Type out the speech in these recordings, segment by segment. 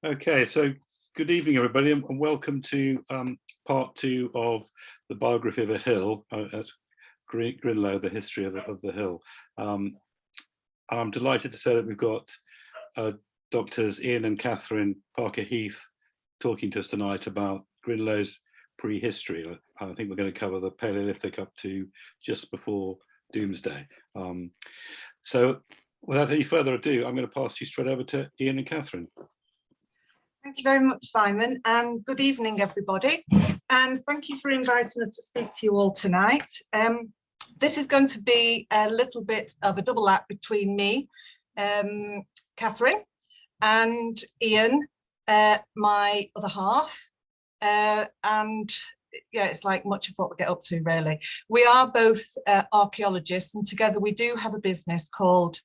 Okay, so good evening, everybody, and welcome to part two of the biography of a hill at Greenlaw, the history of the hill. I'm delighted to say that we've got Doctors Ian and Catherine Parker Heath talking to us tonight about Greenlaw's prehistory. I think we're going to cover the Paleolithic up to just before Doomsday. So without any further ado, I'm going to pass you straight over to Ian and Catherine. Thank you very much, Simon, and good evening, everybody. And thank you for inviting us to speak to you all tonight. This is going to be a little bit of a double act between me, Catherine, and Ian, my other half. And yeah, it's like much of what we get up to, really. We are both archaeologists, and together we do have a business called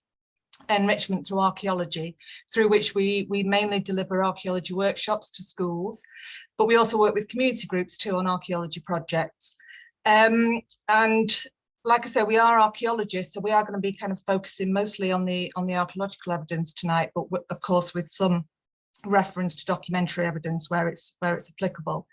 Enrichment Through Archaeology, through which we mainly deliver archaeology workshops to schools, but we also work with community groups too on archaeology projects. And like I said, we are archaeologists, so we are going to be kind of focusing mostly on the archaeological evidence tonight, but of course with some reference to documentary evidence where it's applicable.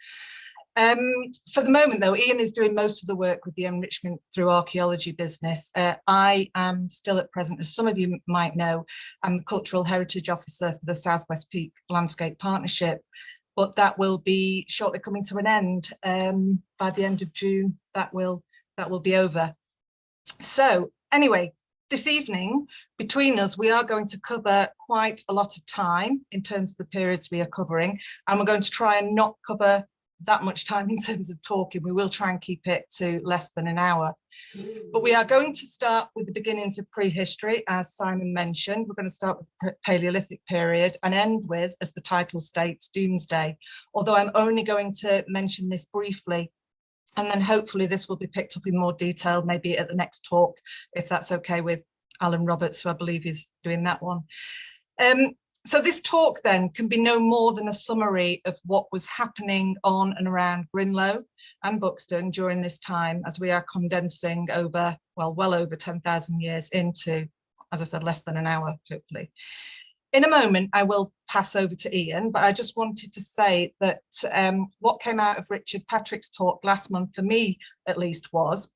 For the moment, though, Ian is doing most of the work with the Enrichment Through Archaeology business. I am still at present, as some of you might know, I'm the Cultural Heritage Officer for the Southwest Peak Landscape Partnership, but that will be shortly coming to an end. By the end of June, that will be over. So anyway, this evening, between us, we are going to cover quite a lot of time in terms of the periods we are covering, and we're going to try and not cover that much time in terms of talking. We will try and keep it to less than an hour. But we are going to start with the beginnings of prehistory, as Simon mentioned. We're going to start with the Paleolithic period and end with, as the title states, Doomsday. Although I'm only going to mention this briefly, and then hopefully this will be picked up in more detail, maybe at the next talk, if that's okay with Alan Roberts, who I believe is doing that one. So this talk then can be no more than a summary of what was happening on and around Greenlaw and Buxton during this time, as we are condensing over, well over 10,000 years into, as I said, less than an hour, hopefully. In a moment, I will pass over to Ian, but I just wanted to say that what came out of Richard Patrick's talk last month, for me at least, was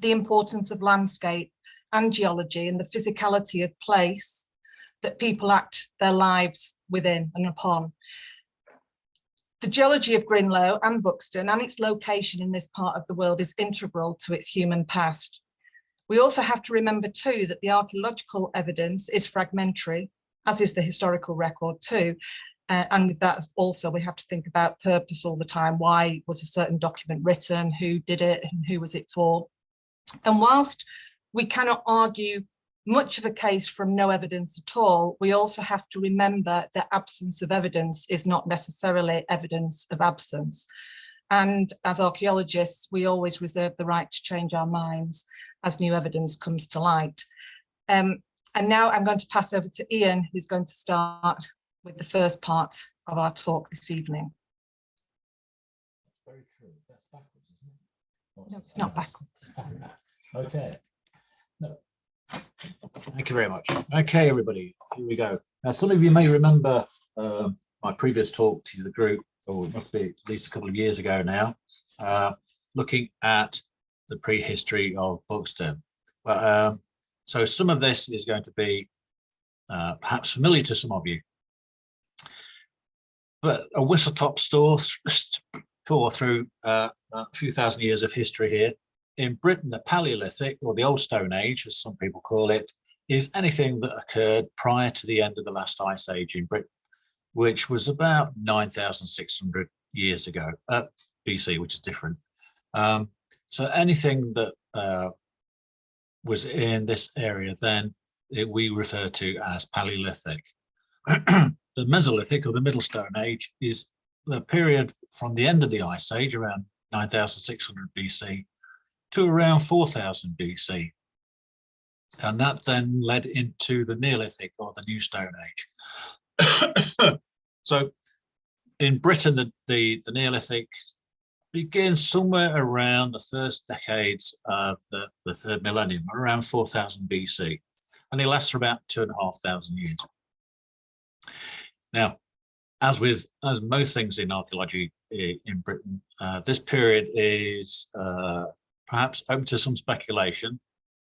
the importance of landscape and geology and the physicality of place that people act their lives within and upon. The geology of Greenlaw and Buxton and its location in this part of the world is integral to its human past. We also have to remember too that the archaeological evidence is fragmentary, as is the historical record too. And with that also, we have to think about purpose all the time. Why was a certain document written? Who did it? And who was it for? And whilst we cannot argue much of a case from no evidence at all, we also have to remember that absence of evidence is not necessarily evidence of absence. And as archaeologists, we always reserve the right to change our minds as new evidence comes to light. And now I'm going to pass over to Ian, who's going to start with the first part of our talk this evening. That's very true. That's backwards, isn't it? No, it's not backwards. Okay. No. Thank you very much. Okay, everybody, here we go. Now, some of you may remember my previous talk to the group, or it must be at least a couple of years ago now, looking at the prehistory of Buxton. So some of this is going to be perhaps familiar to some of you. But a whistle-top tour through a few thousand years of history here. In Britain, the Paleolithic, or the Old Stone Age, as some people call it, is anything that occurred prior to the end of the last ice age in Britain, which was about 9,600 years ago, BC, which is different. So anything that was in this area then, we refer to as Paleolithic. The Mesolithic, or the Middle Stone Age, is the period from the end of the ice age, around 9,600 BC, to around 4000 BC. And that then led into the Neolithic, or the New Stone Age. So in Britain, the Neolithic begins somewhere around the first decades of the third millennium, around 4000 BC, and it lasts for about 2,500 years. Now, as most things in archaeology in Britain, this period is perhaps open to some speculation,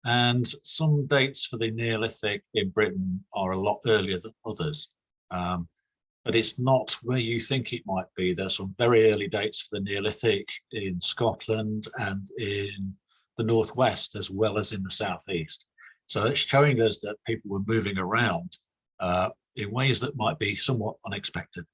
and some dates for the Neolithic in Britain are a lot earlier than others. But it's not where you think it might be. There's some very early dates for the Neolithic in Scotland and in the northwest, as well as in the southeast. So it's showing us that people were moving around in ways that might be somewhat unexpected.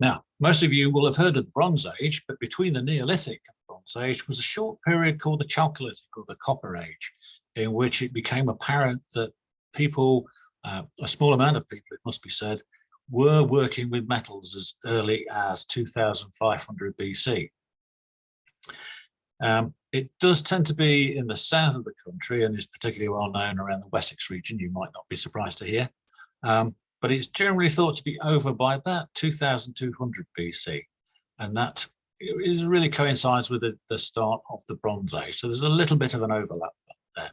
Now, most of you will have heard of the Bronze Age, but between the Neolithic and Bronze Age was a short period called the Chalcolithic, or the Copper Age, in which it became apparent that people, a small amount of people, it must be said, were working with metals as early as 2500 BC. It does tend to be in the south of the country and is particularly well known around the Wessex region, you might not be surprised to hear. But it's generally thought to be over by about 2200 BC. And that is really coincides with the start of the Bronze Age. So there's a little bit of an overlap there.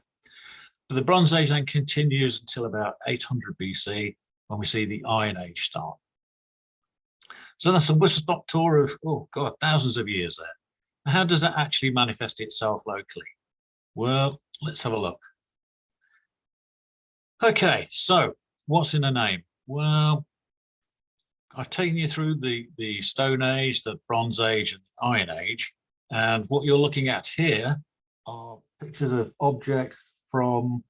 But the Bronze Age then continues until about 800 BC, when we see the Iron Age start. So that's a whistle-stop tour of, oh God, thousands of years there. How does that actually manifest itself locally? Well, let's have a look. Okay, so what's in a name? Well, I've taken you through the Stone Age, the Bronze Age, and the Iron Age. And what you're looking at here are pictures of objects from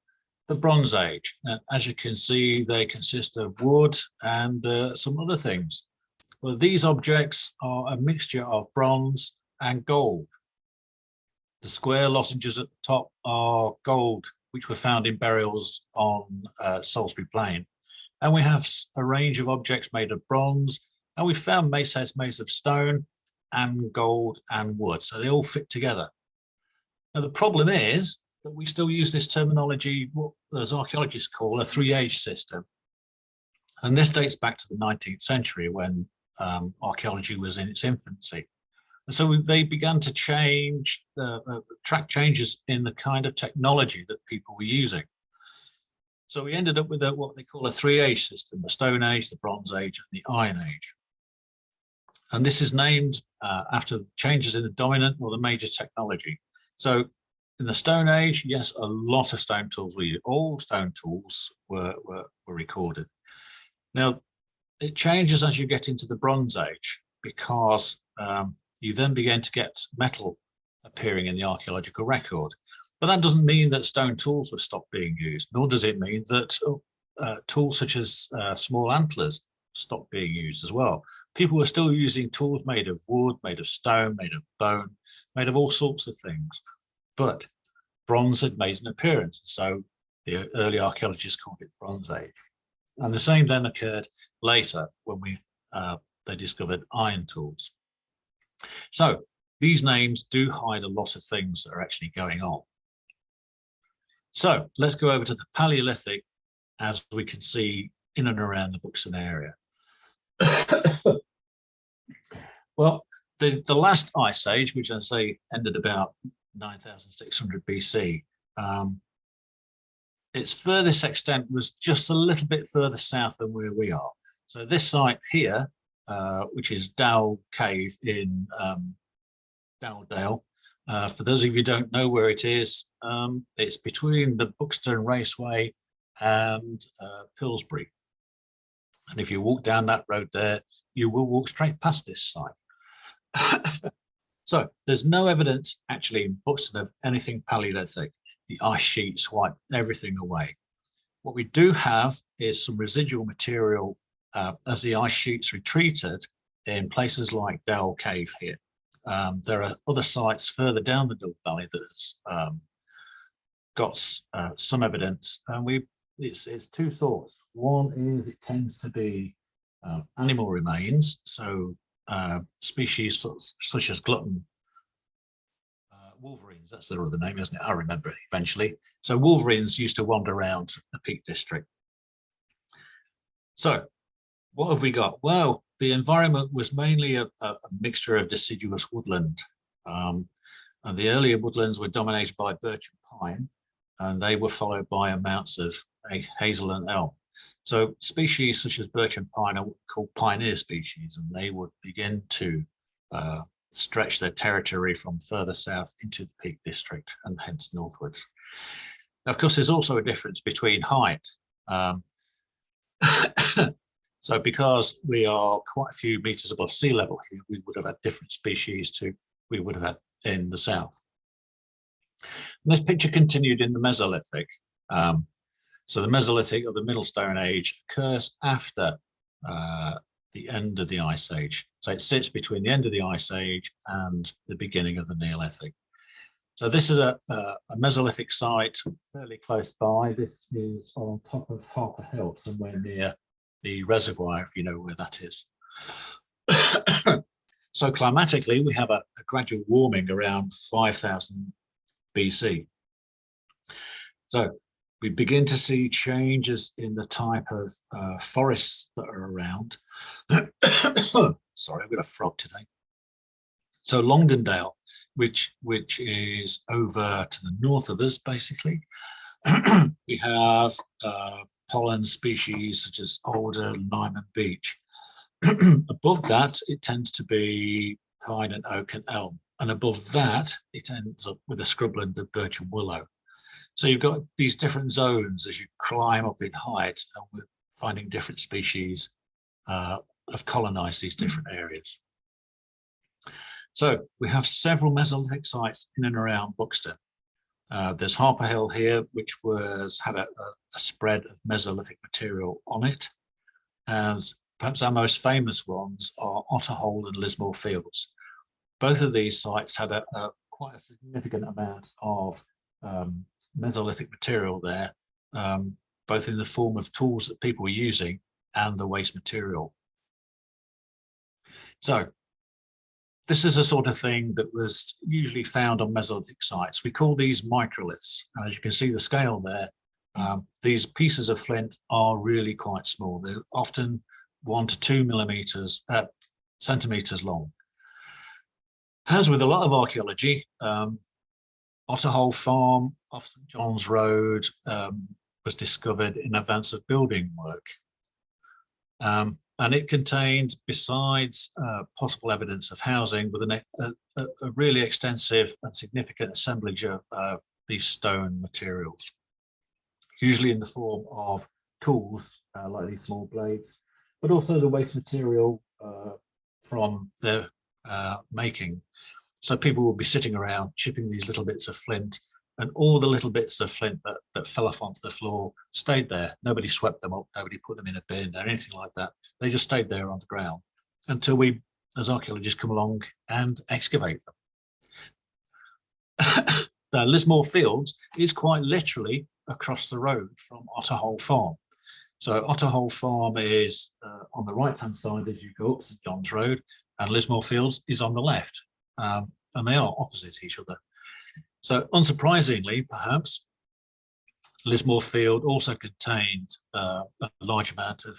the Bronze Age. And as you can see, they consist of wood and some other things. Well, these objects are a mixture of bronze and gold. The square lozenges at the top are gold, which were found in burials on Salisbury Plain. And we have a range of objects made of bronze, and we found sets made of stone and gold and wood. So they all fit together. Now, the problem is that we still use this terminology, what those archaeologists call a three-age system. And this dates back to the 19th century, when archaeology was in its infancy. And so they began to change, track changes in the kind of technology that people were using. So we ended up with what they call a three-age system: the Stone Age, the Bronze Age, and the Iron Age. And this is named after changes in the dominant or the major technology. So in the Stone Age, yes, a lot of stone tools were used. All stone tools were recorded. Now, it changes as you get into the Bronze Age, because you then begin to get metal appearing in the archaeological record. But that doesn't mean that stone tools have stopped being used, nor does it mean that tools such as small antlers stopped being used as well. People were still using tools made of wood, made of stone, made of bone, made of all sorts of things. But bronze had made an appearance, so the early archaeologists called it Bronze Age. And the same then occurred later when they discovered iron tools. So these names do hide a lot of things that are actually going on. So let's go over to the Paleolithic, as we can see in and around the Buxton area. Well, the last ice age, which I say ended about 9600 BC, its furthest extent was just a little bit further south than where we are. So this site here, which is Dowell Cave in Dowdale. For those of you who don't know where it is, it's between the Buxton Raceway and Pillsbury. And if you walk down that road there, you will walk straight past this site. So there's no evidence actually in Buxton of anything Paleolithic. The ice sheets wiped everything away. What we do have is some residual material as the ice sheets retreated in places like Dowell Cave here. There are other sites further down the Dove Valley that has got some evidence, and it's two sorts. One is it tends to be animal remains, so species such as glutton wolverines, that's their other name, isn't it? I remember it eventually. So wolverines used to wander around the Peak District. So what have we got? Well, the environment was mainly a mixture of deciduous woodland. And the earlier woodlands were dominated by birch and pine, and they were followed by amounts of hazel and elm. So species such as birch and pine are called pioneer species, and they would begin to stretch their territory from further south into the Peak District and hence northwards. Now, of course, there's also a difference between height. So because we are quite a few meters above sea level here, we would have had different species to we would have had in the south. And this picture continued in the Mesolithic. So the Mesolithic, or the Middle Stone Age, occurs after the end of the Ice Age. So it sits between the end of the Ice Age and the beginning of the Neolithic. So this is a Mesolithic site fairly close by. This is on top of Harper Hill, somewhere near the reservoir, if you know where that is. So climatically, we have a gradual warming around 5000 BC. So we begin to see changes in the type of forests that are around. Sorry, I've got a frog today. So Longdendale, which is over to the north of us, basically. We have pollen species such as alder, lime, and beech. Above that, it tends to be pine and oak and elm. And above that, it ends up with a scrubland of birch and willow. So you've got these different zones as you climb up in height, and we're finding different species have colonized these different areas. So we have several Mesolithic sites in and around Buxton. There's Harper Hill here, which had a spread of Mesolithic material on it. And perhaps our most famous ones are Otter Hole and Lismore Fields. Both of these sites had quite a significant amount of Mesolithic material there, both in the form of tools that people were using and the waste material. So this is a sort of thing that was usually found on Mesolithic sites. We call these microliths. And as you can see the scale there, these pieces of flint are really quite small. They're often 1 to 2 centimeters long. As with a lot of archaeology, Otter Hole Farm off St John's Road was discovered in advance of building work. And it contained, besides possible evidence of housing, with a really extensive and significant assemblage of these stone materials, usually in the form of tools, like these small blades, but also the waste material from their making. So people will be sitting around chipping these little bits of flint, and all the little bits of flint that fell off onto the floor stayed there. Nobody swept them up, nobody put them in a bin or anything like that. They just stayed there on the ground until we, as archaeologists, come along and excavate them. The Lismore Fields is quite literally across the road from Otter Hole Farm. So Otter Hole Farm is on the right-hand side as you go up St John's Road, and Lismore Fields is on the left, and they are opposite each other. So unsurprisingly, perhaps, Lismore Field also contained a large amount of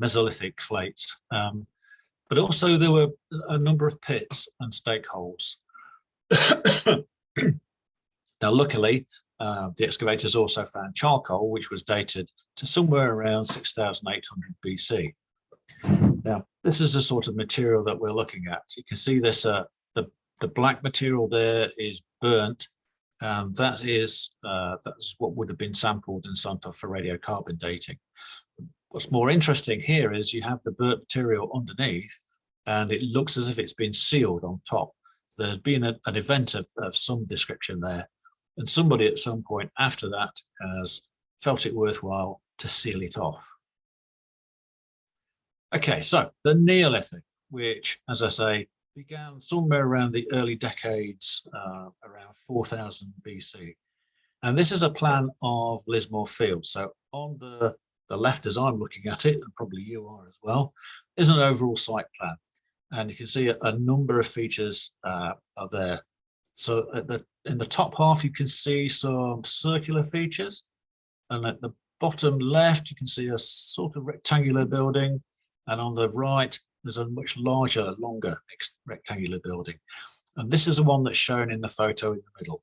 Mesolithic flates, but also there were a number of pits and stake holes. Now, luckily, the excavators also found charcoal, which was dated to somewhere around 6,800 BC. Now, this is the sort of material that we're looking at. You can see this, the black material there is burnt, and that's what would have been sampled and sent off for radiocarbon dating. What's more interesting here is you have the burnt material underneath, and it looks as if it's been sealed on top. There's been an event of some description there, and somebody at some point after that has felt it worthwhile to seal it off. Okay, so the Neolithic, which, as I say, began somewhere around the early decades, around 4000 BC. And this is a plan of Lismore Field. So on the left, as I'm looking at it, and probably you are as well, is an overall site plan. And you can see a number of features are there. So in the top half, you can see some circular features. And at the bottom left, you can see a sort of rectangular building. And on the right, there's a much larger, longer rectangular building. And this is the one that's shown in the photo in the middle.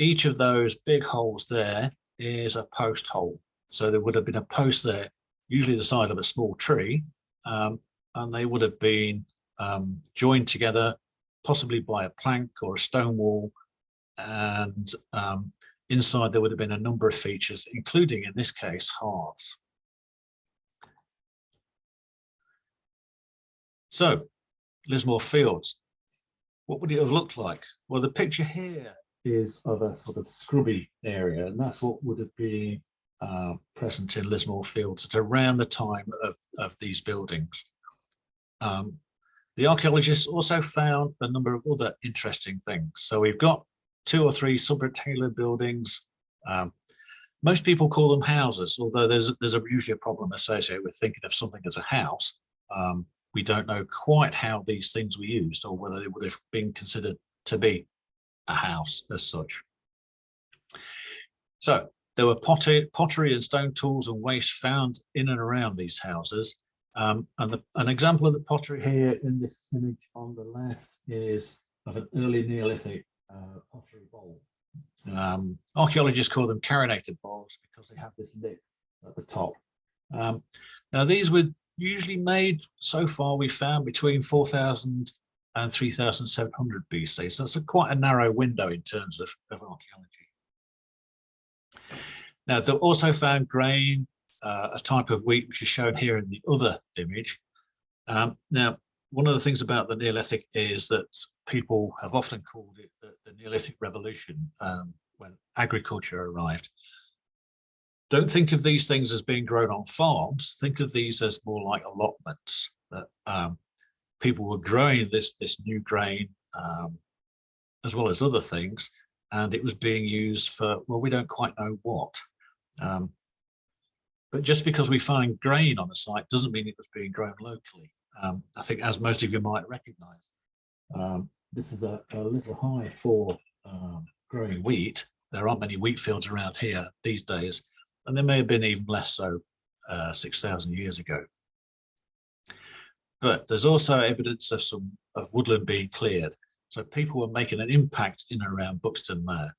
Each of those big holes there is a post hole. So there would have been a post there, usually the side of a small tree, and they would have been joined together, possibly by a plank or a stone wall, and inside there would have been a number of features, including in this case hearths. So Lismore Fields, what would it have looked like? Well, the picture here is of a sort of scrubby area, and that's what would have been present in Lismore Fields at around the time of these buildings. The archaeologists also found a number of other interesting things. So we've got 2 or 3 subrectangular buildings. Most people call them houses, although there's usually a problem associated with thinking of something as a house. We don't know quite how these things were used, or whether they would have been considered to be a house as such. So there were pottery and stone tools and waste found in and around these houses. And an example of the pottery here in this image on the left is of an early Neolithic pottery bowl. Archaeologists call them carinated bowls because they have this lip at the top. Now these were usually made, so far we found, between 4000 and 3700 BC. So that's quite a narrow window in terms of archaeology. Now they also found grain, a type of wheat which is shown here in the other image. Now, one of the things about the Neolithic is that people have often called it the Neolithic Revolution, when agriculture arrived. Don't think of these things as being grown on farms. Think of these as more like allotments, that people were growing this new grain as well as other things, and it was being used for, well, we don't quite know what. But just because we find grain on a site doesn't mean it was being grown locally. I think, as most of you might recognize, this is a little high for growing wheat. There aren't many wheat fields around here these days, and there may have been even less so 6,000 years ago. But there's also evidence of woodland being cleared. So people were making an impact in and around Buxton there.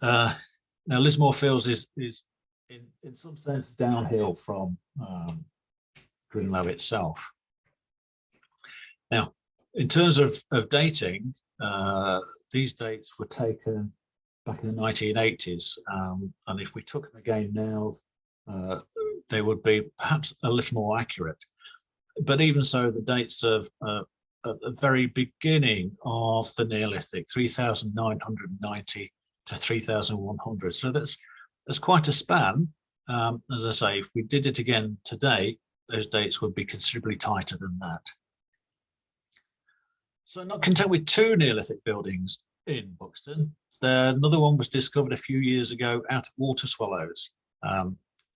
Now Lismore Fields is in some sense downhill from Greenlaw itself. Now, in terms of dating, these dates were taken back in the 1980s, and if we took them again now, they would be perhaps a little more accurate. But even so, the dates of at the very beginning of the Neolithic, 3990 to 3100. So that's quite a span. As I say, if we did it again today, those dates would be considerably tighter than that. So not content with 2 Neolithic buildings in Buxton, another one was discovered a few years ago out of water swallows.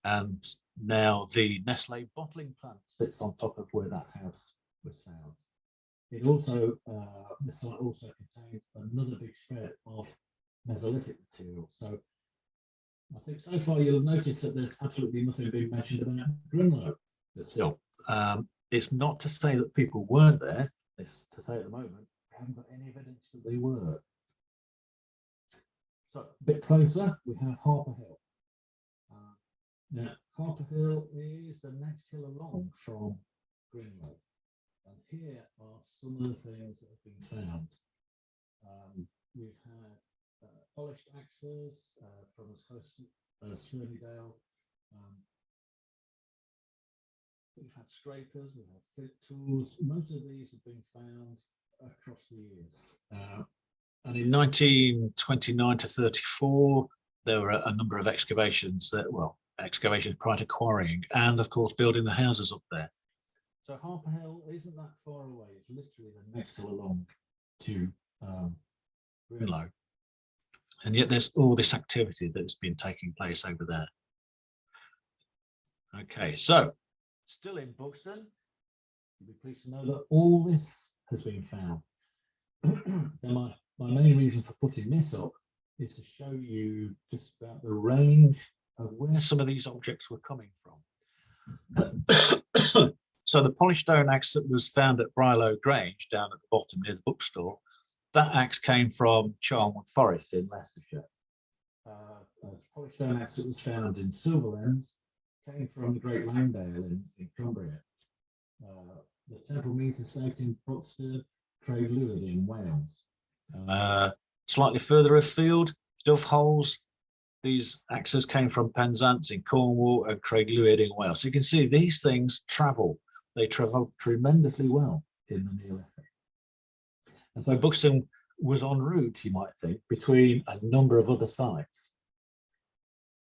And now the Nestle bottling plant sits on top of where that house was found. It also, the site also contains another big shred of Mesolithic material. So I think so far you'll notice that there's absolutely nothing being mentioned about Greenlaw. It's not to say that people weren't there. It's to say at the moment we haven't got any evidence that they were. So a bit closer, we have Harper Hill. Now Harper Hill is the next hill along from Greenlaw, and here are some of the things that have been found. We've had polished axes from as close as Ferndale. We've had scrapers, we've had flint tools. Most of these have been found across the years. And in 1929 to 34, there were a number of excavations that, well, excavations prior to quarrying, and of course building the houses up there. So Harper Hill isn't that far away. It's literally the next hill along to Greenlaw. And yet there's all this activity that's been taking place over there. Okay, so still in Buxton, you'll be pleased to know that all this has been found. Now my main reason for putting this up is to show you just about the range of where some of these objects were coming from. So the polished stone axe that was found at Brilo Grange down at the bottom near the bookstore, that axe came from Charnwood Forest in Leicestershire. polystone axe that was found in Silverlands came from the Great Langdale in Cumbria. The Temple Meet estate in Buxton, Craig Lewis in Wales. Slightly further afield, Dove Holes. These axes came from Penzance in Cornwall and Craig Lewis in Wales. So you can see these things travel. They travel tremendously well in the Neolithic. And so Buxton was en route, you might think, between a number of other sites.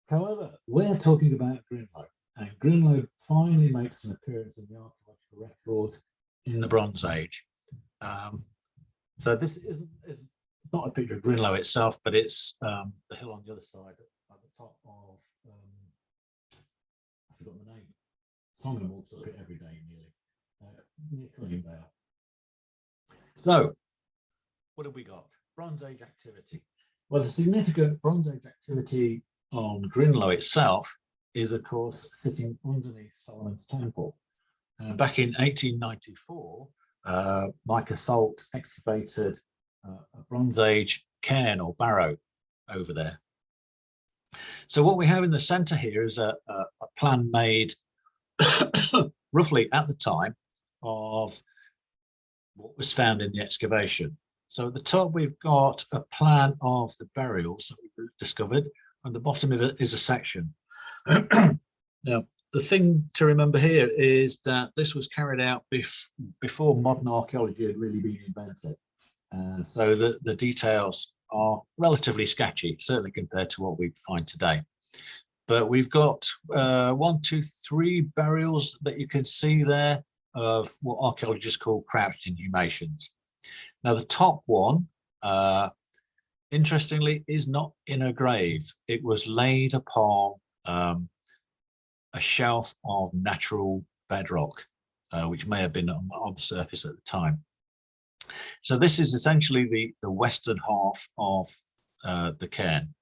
However, we're talking about Greenlaw, and Greenlaw finally makes an appearance in the archaeological record in the Bronze Age. So this isn't not a picture of Greenlaw itself, but it's the hill on the other side at the top of, I forgot the name. Simon walks up it every day nearly, near Cunningdale. So, what have we got? Bronze Age activity. Well, the significant Bronze Age activity on Greenlaw itself is, of course, sitting underneath Solomon's Temple. Back in 1894, Micah Salt excavated a Bronze Age cairn or barrow over there. So what we have in the centre here is a plan made roughly at the time of what was found in the excavation. So at the top we've got a plan of the burials that we've discovered, and the bottom of it is a section. Now, the thing to remember here is that this was carried out before modern archaeology had really been invented. So the details are relatively sketchy, certainly compared to what we find today. But we've got 1, 2, 3 burials that you can see there of what archaeologists call crouched inhumations. Now, the top one, interestingly, is not in a grave. It was laid upon a shelf of natural bedrock, which may have been on the surface at the time. So this is essentially the western half of the cairn.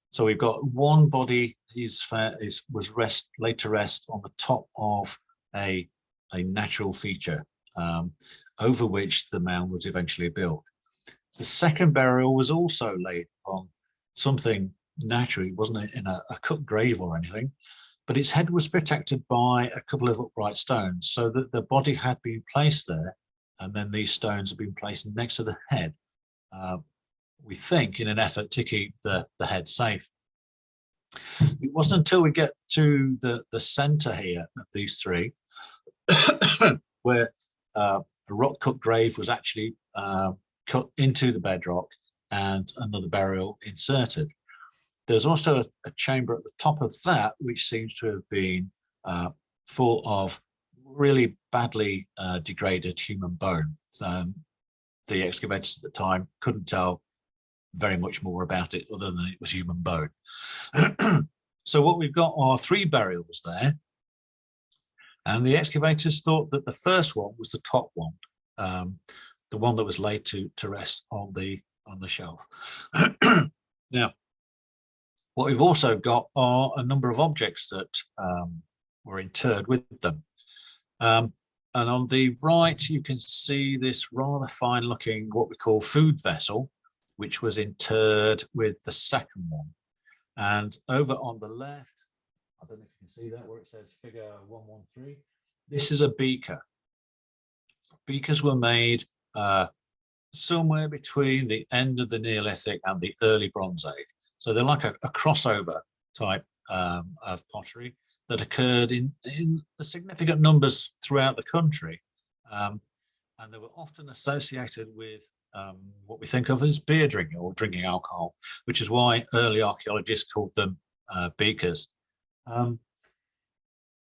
So we've got one body was laid to rest on the top of a natural feature over which the mound was eventually built. The second burial was also laid on something natural. It wasn't in a cut grave or anything, but its head was protected by a couple of upright stones, so that the body had been placed there, and then these stones have been placed next to the head, we think in an effort to keep the head safe. It wasn't until we get to the center here of these three where a rock cut grave was actually cut into the bedrock and another burial inserted. There's also a chamber at the top of that which seems to have been full of really badly degraded human bone. The excavators at the time couldn't tell very much more about it other than it was human bone. So what we've got are 3 burials there, and the excavators thought that the first one was the top one, the one that was laid to rest on the shelf. Now, what we've also got are a number of objects that were interred with them. And on the right, you can see this rather fine looking, what we call food vessel, which was interred with the second one. And over on the left, I don't know if you can see that where it says figure 113, this is a beaker. Beakers were made somewhere between the end of the Neolithic and the early Bronze Age. So they're like a crossover type of pottery that occurred in significant numbers throughout the country. And they were often associated with what we think of as beer drinking or drinking alcohol, which is why early archaeologists called them beakers.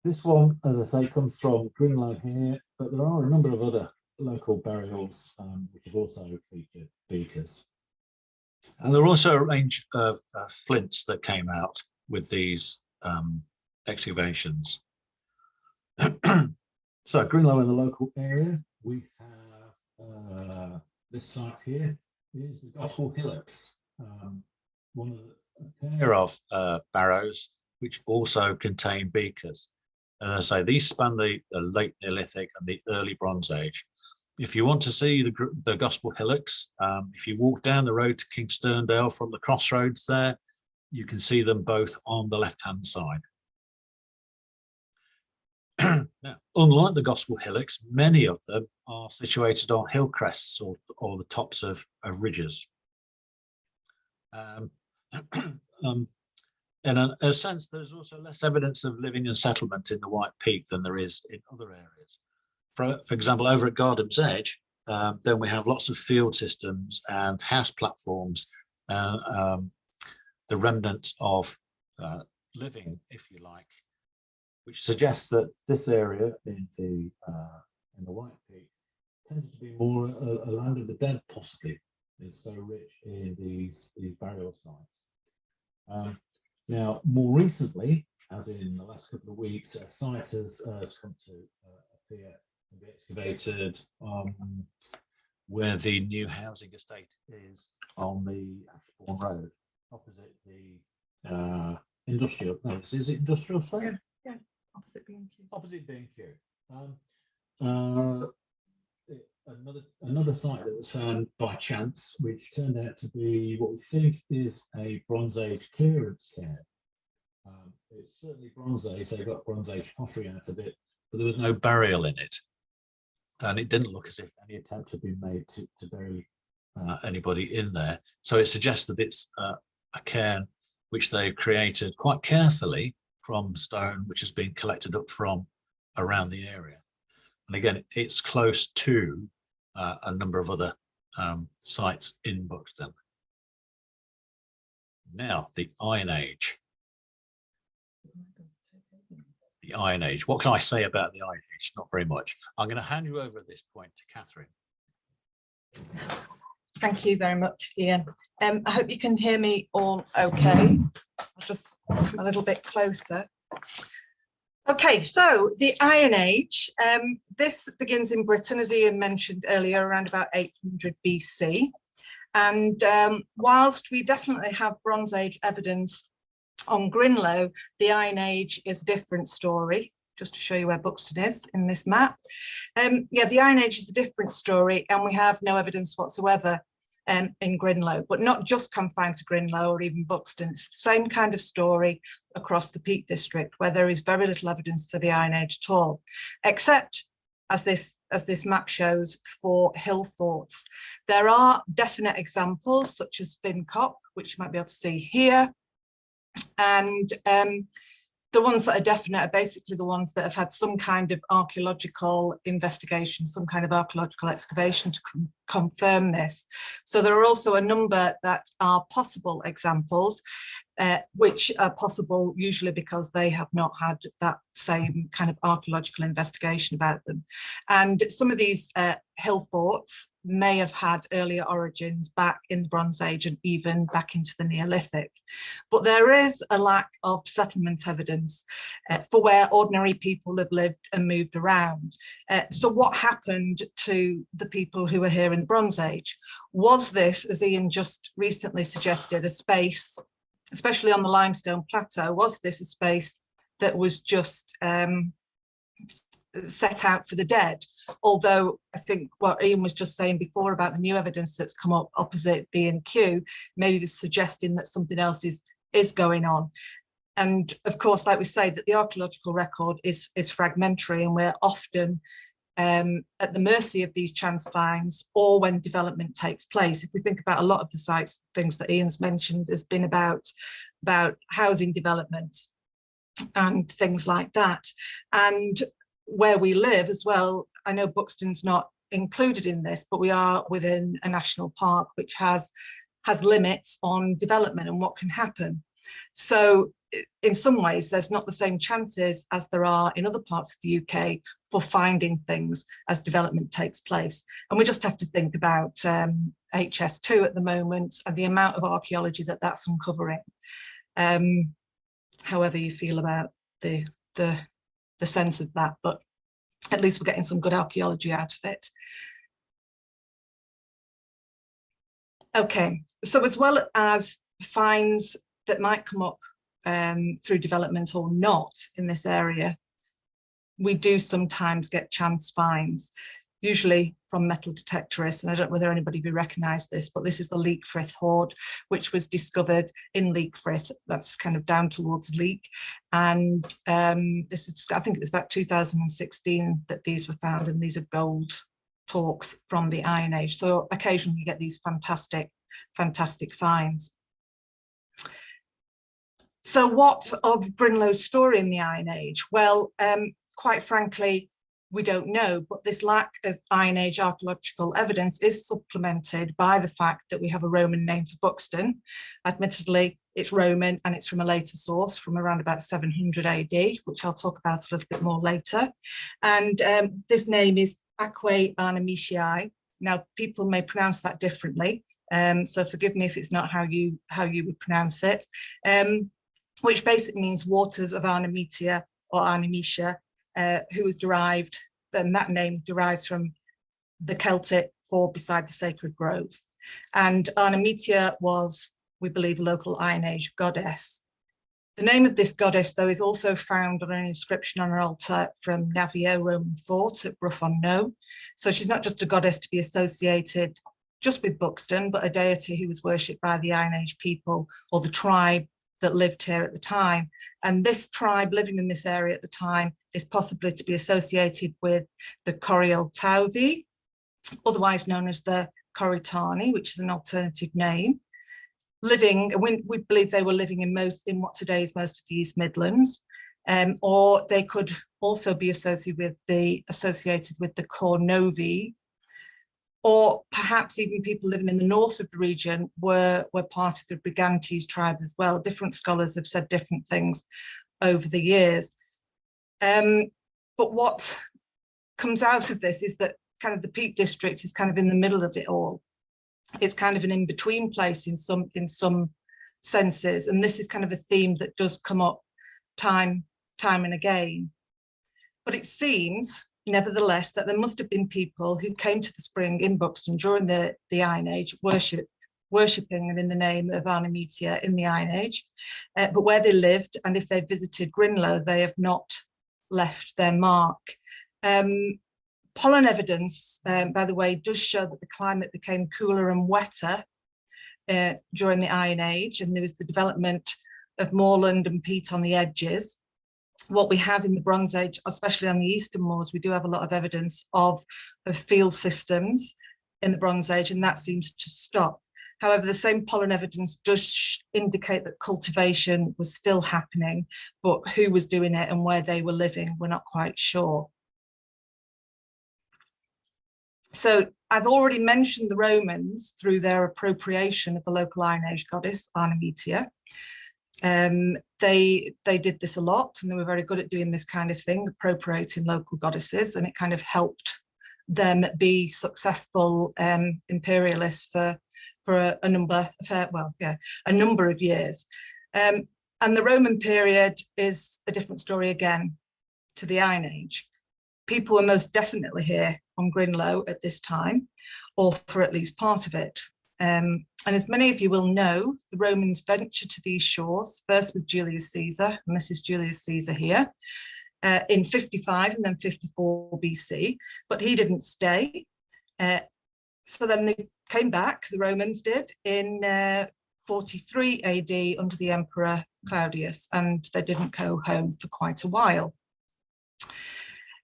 This one, as I say, comes from Greenlaw here, but there are a number of other local burials which have also featured beakers. And there are also a range of flints that came out with these excavations. So Greenlaw in the local area, we have this site here is the Gospel Hillocks, one of a pair of barrows which also contain beakers. And as I say, these span the late Neolithic and the early Bronze Age. If you want to see the Gospel Hillocks, if you walk down the road to King Sterndale from the crossroads there, you can see them both on the left-hand side. Now, unlike the Gospel hillocks, many of them are situated on hill crests or the tops of ridges. In a sense, there's also less evidence of living and settlement in the White Peak than there is in other areas. For example, over at Gardham's Edge, then we have lots of field systems and house platforms, the remnants of living, if you like, which suggests that this area in the White Peak tends to be more a land of the dead, possibly. It's so rich in these burial sites. Now, more recently, as in the last couple of weeks, a site has come to appear and be excavated where the new housing estate is on the Ashbourne Road, opposite the industrial. No, is it industrial site? Yeah, opposite B&Q. Opposite B&Q. Another site that was found by chance, which turned out to be what we think is a Bronze Age clearance cairn. It's certainly Bronze Age. They got Bronze Age pottery out of it, but there was no burial in it, and it didn't look as if any attempt had been made to bury anybody in there. So it suggests that it's a cairn which they've created quite carefully from stone, which has been collected up from around the area. And again, it's close to a number of other sites in Buxton. Now, the Iron Age. The Iron Age. What can I say about the Iron Age? Not very much. I'm going to hand you over at this point to Catherine. Thank you very much, Ian. I hope you can hear me all okay. I'll just come a little bit closer. Okay, so the Iron Age, this begins in Britain, as Ian mentioned earlier, around about 800 BC. And whilst we definitely have Bronze Age evidence on Greenlaw, the Iron Age is a different story, just to show you where Buxton is in this map. Yeah, the Iron Age is a different story, and we have no evidence whatsoever in Greenlaw, but not just confined to Greenlaw or even Buxton. It's the same kind of story across the Peak District, where there is very little evidence for the Iron Age at all, except as this map shows for hill forts. There are definite examples such as Fincop, which you might be able to see here, and the ones that are definite are basically the ones that have had some kind of archaeological investigation, some kind of archaeological excavation to confirm this. So there are also a number that are possible examples, which are possible usually because they have not had that same kind of archaeological investigation about them. And some of these hill forts may have had earlier origins back in the Bronze Age and even back into the Neolithic. But there is a lack of settlement evidence for where ordinary people have lived and moved around. So what happened to the people who were here in the Bronze Age? Was this, as Ian just recently suggested, a space, especially on the limestone plateau, was this a space that was just set out for the dead? Although I think what Ian was just saying before about the new evidence that's come up opposite B&Q maybe was suggesting that something else is going on. And of course, like we say, that the archaeological record is fragmentary, and we're often at the mercy of these chance finds or when development takes place. If we think about a lot of the sites, things that Ian's mentioned has been about housing developments and things like that. And where we live as well, I know Buxton's not included in this, but we are within a national park which has limits on development and what can happen. So in some ways, there's not the same chances as there are in other parts of the UK for finding things as development takes place. And we just have to think about HS2 at the moment and the amount of archaeology that's uncovering. However you feel about the sense of that, but at least we're getting some good archaeology out of it. Okay, so as well as finds that might come up through development or not in this area, we do sometimes get chance finds. usually from metal detectorists, and I don't know whether anybody will recognise this, but this is the Leekfrith hoard, which was discovered in Leekfrith. That's kind of down towards Leek, and this is, I think it was about 2016 that these were found, and these are gold talks from the Iron Age. So occasionally you get these fantastic finds. So what of Greenlaw's story in the Iron Age? Well, quite frankly, we don't know, but this lack of Iron Age archaeological evidence is supplemented by the fact that we have a Roman name for Buxton. Admittedly, it's Roman and it's from a later source from around about 700 AD, which I'll talk about a little bit more later. And this name is Aquae Arnemisiae. Now, people may pronounce that differently, so forgive me if it's not how you would pronounce it, which basically means waters of Arnemetia or Arnemisia, who was derived, then that name derives from the Celtic for beside the sacred grove. And Arnemetia was, we believe, a local Iron Age goddess. The name of this goddess, though, is also found on an inscription on an altar from Navio Roman fort at Brough-on-Noe. So she's not just a goddess to be associated just with Buxton, but a deity who was worshipped by the Iron Age people or the tribe that lived here at the time. And this tribe living in this area at the time is possibly to be associated with the Coriol Tauvi, otherwise known as the Coritani, which is an alternative name. Living, we believe they were living in what today is most of the East Midlands, or they could also be associated with the Cornovi, or perhaps even people living in the north of the region were part of the Brigantes tribe as well. Different scholars have said different things over the years. But what comes out of this is that kind of the Peak District is kind of in the middle of it all. It's kind of an in-between place in some senses, and this is kind of a theme that does come up time and again. But it seems, nevertheless, that there must have been people who came to the spring in Buxton during the Iron Age, worshipping and in the name of Arnemetia in the Iron Age, but where they lived, and if they visited Greenlaw, they have not left their mark. Pollen evidence, by the way, does show that the climate became cooler and wetter during the Iron Age, and there was the development of moorland and peat on the edges. What we have in the Bronze Age, especially on the eastern moors, we do have a lot of evidence of field systems in the Bronze Age, and that seems to stop. However, the same pollen evidence does indicate that cultivation was still happening, but who was doing it and where they were living, we're not quite sure. So I've already mentioned the Romans through their appropriation of the local Iron Age goddess, Arnemetia. They did this a lot, and they were very good at doing this kind of thing, appropriating local goddesses, and it kind of helped them be successful imperialists for a number of years. And the Roman period is a different story again to the Iron Age. People were most definitely here on Greenlaw at this time, or for at least part of it. And as many of you will know, the Romans ventured to these shores, first with Julius Caesar, and this is Julius Caesar here, in 55 and then 54 BC, but he didn't stay. So then they came back, the Romans did, in 43 AD under the Emperor Claudius, and they didn't go home for quite a while.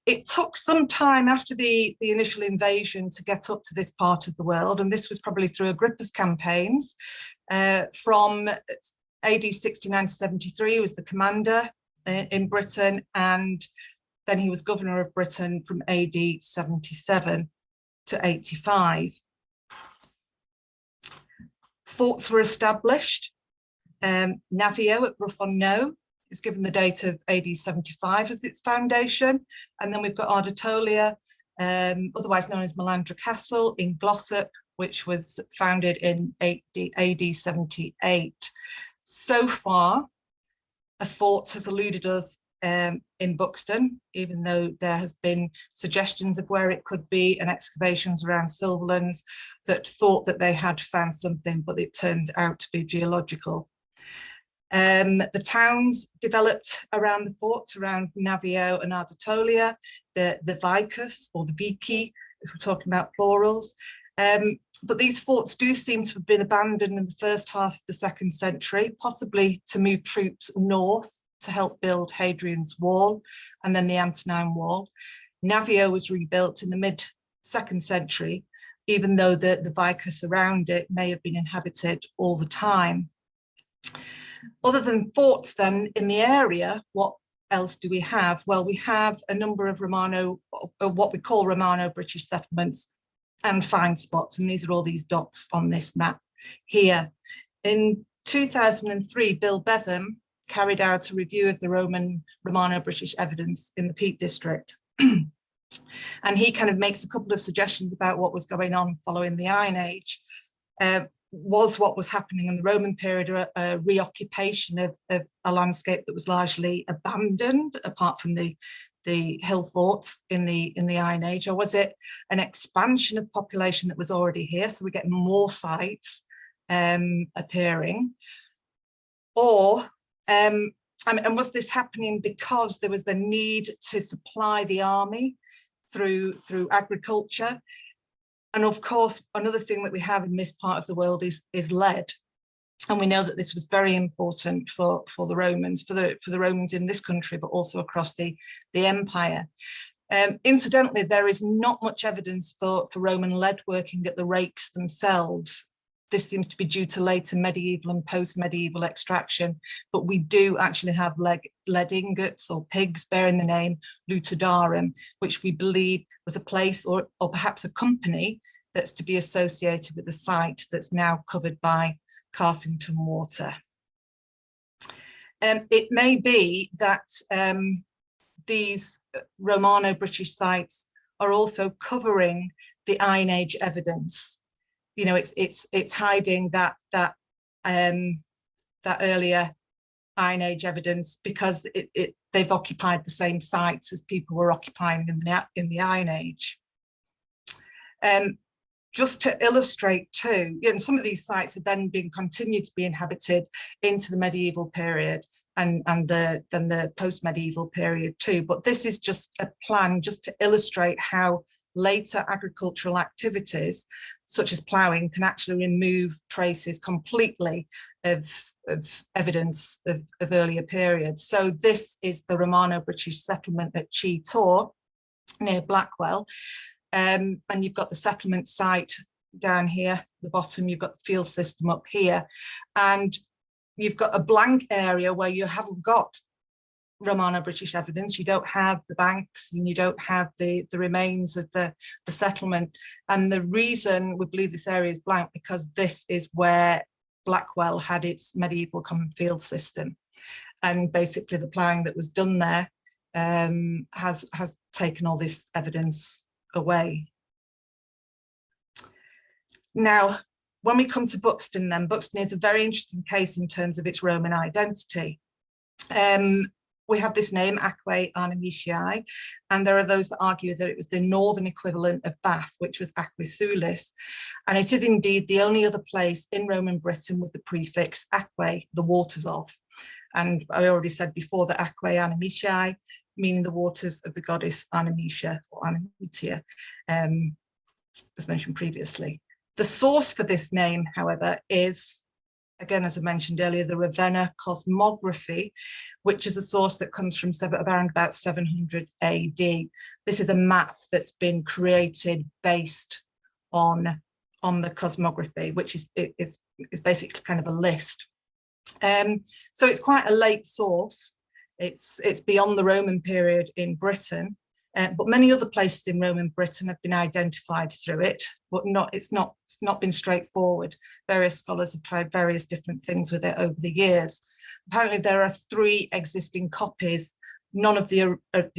It took some time after the initial invasion to get up to this part of the world, and this was probably through Agrippa's campaigns. From AD 69 to 73, he was the commander in Britain, and then he was governor of Britain from AD 77 to 85. Forts were established. Navio at Brough-on-Noe is given the date of AD 75 as its foundation. And then we've got Arditolia, otherwise known as Melandra Castle in Glossop, which was founded in AD 78. So far, a fort has eluded us in Buxton, even though there has been suggestions of where it could be and excavations around Silverlands that thought that they had found something, but it turned out to be geological. The towns developed around the forts, around Navio and Arditolia. The vicus or the vici if we're talking about plurals. But these forts do seem to have been abandoned in the first half of the 2nd century, possibly to move troops north to help build Hadrian's Wall and then the Antonine Wall. Navio was rebuilt in the mid-2nd century, even though the vicus around it may have been inhabited all the time. Other than forts then in the area, what else do we have? Well, we have a number of what we call Romano-British settlements and find spots, and these are all these dots on this map here. In 2003, Bill Betham carried out a review of the Romano-British evidence in the Peak District. And he kind of makes a couple of suggestions about what was going on following the Iron Age. Was what was happening in the Roman period a reoccupation of a landscape that was largely abandoned, apart from the hill forts in the Iron Age, or was it an expansion of population that was already here, so we get more sites appearing, or and was this happening because there was the need to supply the army through agriculture? And of course, another thing that we have in this part of the world is lead. And we know that this was very important for the Romans, for the Romans in this country, but also across the empire. Incidentally, there is not much evidence for Roman lead working at the rakes themselves. This seems to be due to later medieval and post-medieval extraction, but we do actually have lead ingots or pigs bearing the name Lutudarum, which we believe was a place or perhaps a company that's to be associated with the site that's now covered by Carsington water. It may be that these Romano-British sites are also covering the Iron Age evidence. You know, it's hiding that earlier Iron Age evidence because they've occupied the same sites as people were occupying in the Iron Age. Just to illustrate too, you know, some of these sites have then been continued to be inhabited into the medieval period and then the post-medieval period too. But this is just a plan just to illustrate how later agricultural activities, such as ploughing, can actually remove traces completely of evidence of earlier periods. So this is the Romano-British settlement at Chi Tor, near Blackwell. And you've got the settlement site down here at the bottom, you've got the field system up here, and you've got a blank area where you haven't got Romano-British evidence. You don't have the banks and you don't have the remains of the settlement. And the reason we believe this area is blank because this is where Blackwell had its medieval common field system. And basically the ploughing that was done there has taken all this evidence away. Now, when we come to Buxton then, Buxton is a very interesting case in terms of its Roman identity. We have this name, Aquae Arnemisiae, and there are those that argue that it was the northern equivalent of Bath, which was Aquae Sulis. And it is indeed the only other place in Roman Britain with the prefix Aquae, the waters of. And I already said before that Aquae Arnemisiae, meaning the waters of the goddess Arnemisia or Arnemitia, as mentioned previously. The source for this name, however, is, again, as I mentioned earlier, the Ravenna cosmography, which is a source that comes from around about 700 AD. This is a map that's been created based on the cosmography, which is basically kind of a list. So it's quite a late source. It's beyond the Roman period in Britain, but many other places in Roman Britain have been identified through it, but it's not been straightforward. Various scholars have tried various different things with it over the years. Apparently there are 3 existing copies, none of the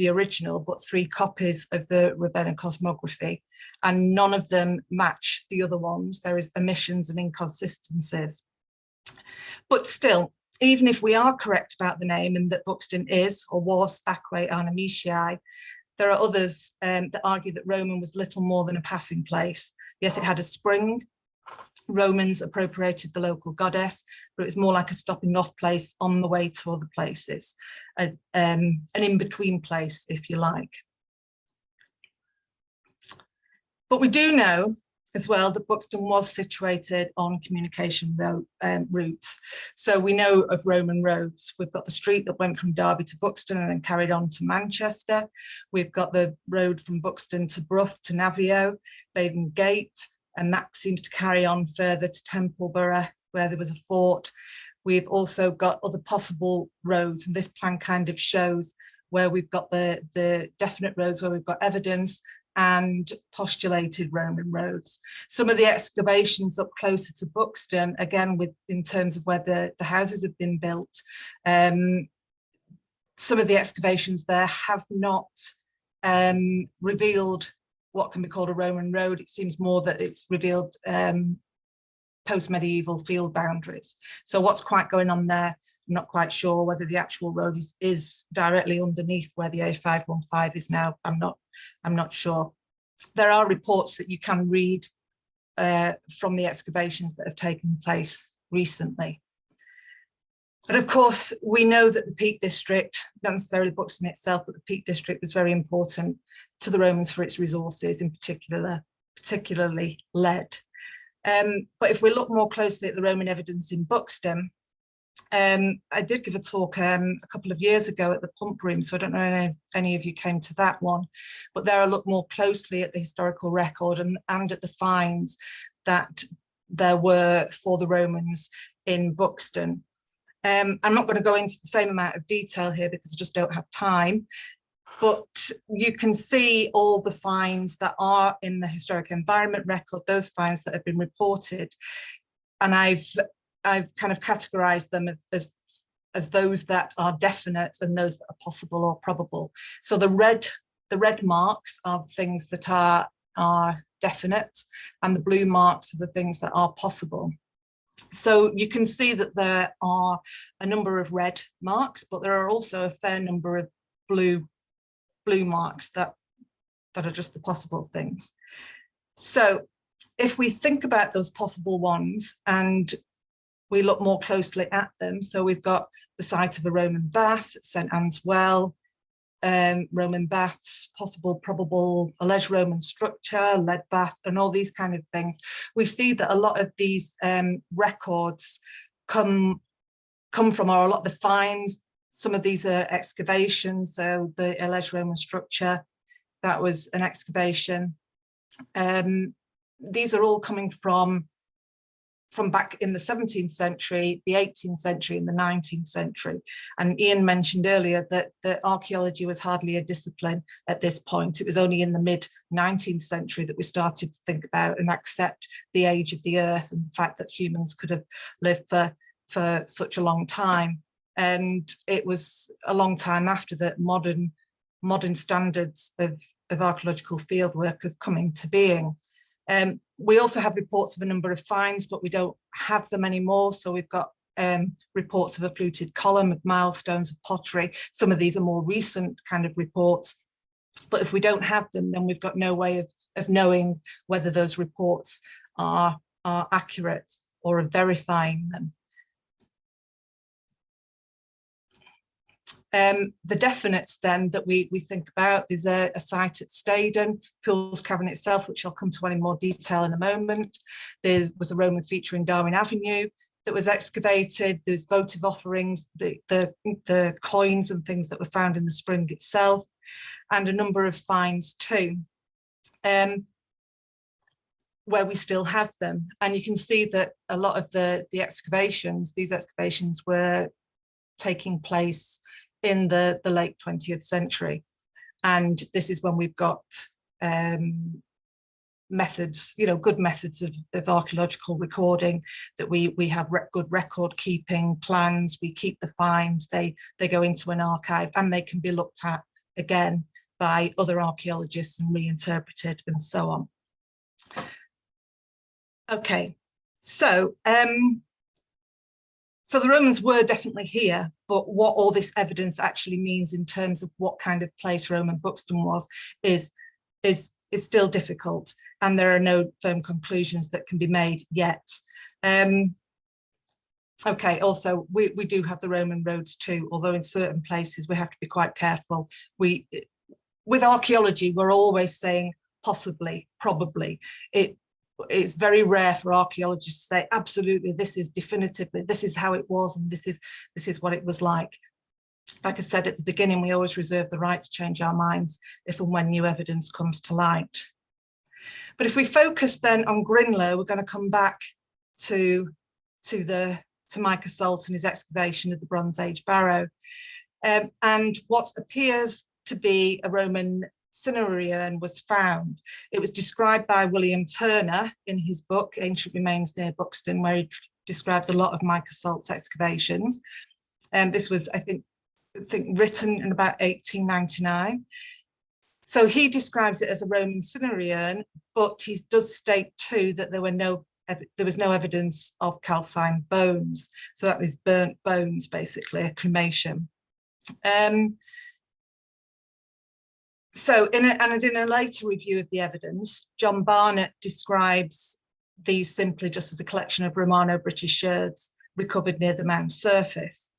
original, but 3 copies of the Ravenna cosmography, and none of them match the other ones. There is omissions and inconsistencies. But still, even if we are correct about the name and that Buxton is or was Aquae Arnemisiae, there are others that argue that Roman was little more than a passing place. Yes, it had a spring. Romans appropriated the local goddess, but it was more like a stopping off place on the way to other places, an in-between place, if you like. But we do know as well that Buxton was situated on communication routes. So we know of Roman roads. We've got the street that went from Derby to Buxton and then carried on to Manchester. We've got the road from Buxton to Brough to Navio, Baden Gate, and that seems to carry on further to Templeborough, where there was a fort. We've also got other possible roads, and this plan kind of shows where we've got the definite roads, where we've got evidence, and postulated Roman roads. Some of the excavations up closer to Buxton, again, in terms of where the houses have been built, some of the excavations there have not revealed what can be called a Roman road. It seems more that it's revealed post-medieval field boundaries. So what's quite going on there? I'm not quite sure whether the actual road is directly underneath where the A515 is now. I'm not sure. There are reports that you can read from the excavations that have taken place recently. But of course, we know that the Peak District, not necessarily Buxton itself, but the Peak District was very important to the Romans for its resources, in particularly lead. But if we look more closely at the Roman evidence in Buxton, I did give a talk a couple of years ago at the Pump Room, so I don't know if any of you came to that one, but there I looked more closely at the historical record and at the finds that there were for the Romans in Buxton. I'm not going to go into the same amount of detail here because I just don't have time, but you can see all the finds that are in the historic environment record, those finds that have been reported, and I've kind of categorized them as those that are definite and those that are possible or probable. So the red marks are things that are definite, and the blue marks are the things that are possible. So you can see that there are a number of red marks, but there are also a fair number of blue marks that are just the possible things. So if we think about those possible ones and we look more closely at them, so we've got the site of a Roman bath, St Anne's Well, Roman baths, possible, probable, alleged Roman structure, lead bath, and all these kind of things. We see that a lot of these records come from, or a lot of the finds, some of these are excavations. So the alleged Roman structure, that was an excavation. These are all coming from back in the 17th century, the 18th century, and the 19th century. And Ian mentioned earlier that archaeology was hardly a discipline at this point. It was only in the mid-19th century that we started to think about and accept the age of the earth and the fact that humans could have lived for such a long time. And it was a long time after that modern standards of archaeological fieldwork have come into being. We also have reports of a number of finds, but we don't have them anymore. So we've got reports of a fluted column, of milestones, of pottery. Some of these are more recent kind of reports. But if we don't have them, then we've got no way of knowing whether those reports are accurate or of verifying them. The definites then that we think about, there's a site at Staden, Pools Cavern itself, which I'll come to in more detail in a moment. There was a Roman feature in Darwin Avenue that was excavated. There's votive offerings, the coins and things that were found in the spring itself, and a number of finds too, where we still have them. And you can see that a lot of these excavations were taking place in the late 20th century. And this is when we've got methods, good methods of archaeological recording, that we have good record keeping plans, we keep the finds, they go into an archive and they can be looked at again by other archaeologists and reinterpreted and so on. Okay, so the Romans were definitely here, but what all this evidence actually means in terms of what kind of place Roman Buxton was is still difficult, and there are no firm conclusions that can be made yet. Okay, also we do have the Roman roads too, although in certain places we have to be quite careful. With archaeology, we're always saying possibly, probably. It's very rare for archaeologists to say, absolutely, this is definitively, this is how it was, and this is what it was like. Like I said at the beginning, we always reserve the right to change our minds if and when new evidence comes to light. But if we focus then on Greenlaw, we're going to come back to Micah Salt and his excavation of the Bronze Age barrow. And what appears to be a Roman cinerary urn was found. It was described by William Turner in his book, Ancient Remains Near Buxton, where he describes a lot of Micah Salt's excavations. And this was, I think written in about 1899. So he describes it as a Roman cinerary urn, but he does state too that there was no evidence of calcined bones. So that was burnt bones, basically, a cremation. So in a later review of the evidence, John Barnett describes these simply just as a collection of Romano-British sherds recovered near the mound surface.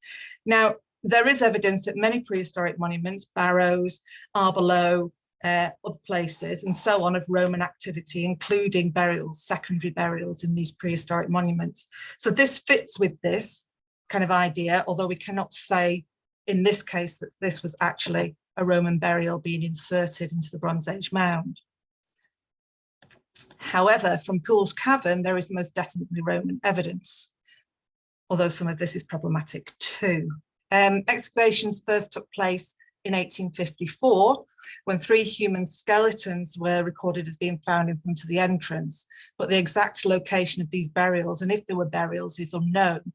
Now, there is evidence at many prehistoric monuments, Barrows, Arbelo, other places, and so on, of Roman activity, including burials, secondary burials in these prehistoric monuments. So this fits with this kind of idea, although we cannot say in this case that this was actually a Roman burial being inserted into the Bronze Age mound. However, from Poole's cavern, there is most definitely Roman evidence, although some of this is problematic too. Excavations first took place in 1854, when 3 human skeletons were recorded as being found in front of the entrance, but the exact location of these burials, and if there were burials, is unknown.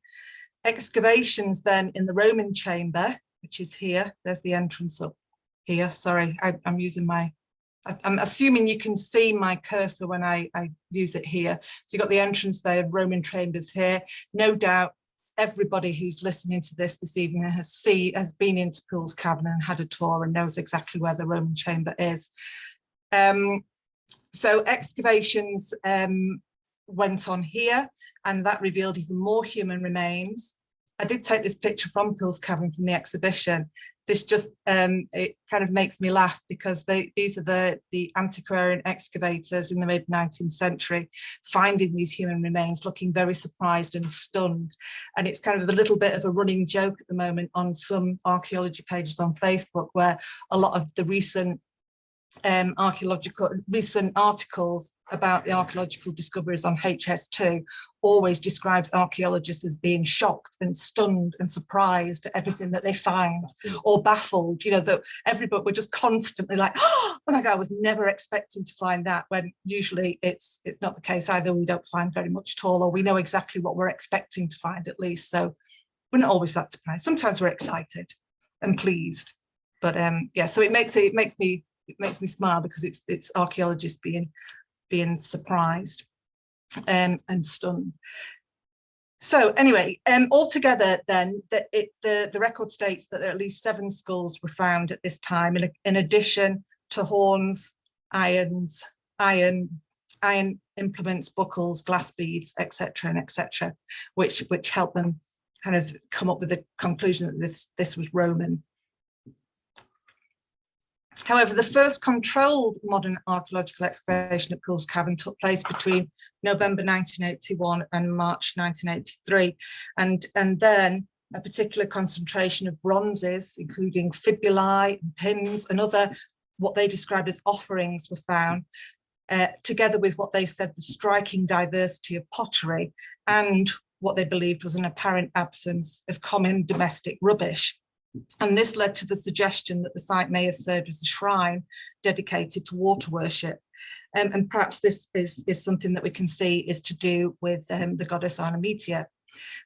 Excavations then in the Roman chamber, which is here, there's the entrance up here, sorry, I'm assuming you can see my cursor when I use it here. So you've got the entrance there, Roman chambers here. No doubt everybody who's listening to this evening has been into Poole's cavern and had a tour and knows exactly where the Roman chamber is. So excavations went on here, and that revealed even more human remains. I did take this picture from Poole's cavern from the exhibition. This just, it kind of makes me laugh, because these are the antiquarian excavators in the mid-19th century finding these human remains, looking very surprised and stunned. And it's kind of a little bit of a running joke at the moment on some archaeology pages on Facebook, where a lot of the recent articles about the archaeological discoveries on HS2 always describes archaeologists as being shocked and stunned and surprised at everything that they find, or baffled, you know, that everybody, we're just constantly like, oh my God, I was never expecting to find that, when usually it's not the case. Either we don't find very much at all, or we know exactly what we're expecting to find at least. So we're not always that surprised. Sometimes we're excited and pleased, but yeah, so it makes me smile, because it's archaeologists being surprised and stunned. So anyway, altogether then, the record states that there are at least 7 skulls were found at this time, in addition to horns, iron implements, buckles, glass beads, etc., and etc., which help them kind of come up with the conclusion that this was Roman. However, the first controlled modern archaeological excavation at Poole's cavern took place between November 1981 and March 1983. And then a particular concentration of bronzes, including fibulae and pins and other, what they described as offerings, were found, together with what they said the striking diversity of pottery and what they believed was an apparent absence of common domestic rubbish. And this led to the suggestion that the site may have served as a shrine dedicated to water worship. And perhaps this is something that we can see is to do with the goddess Arnemetia.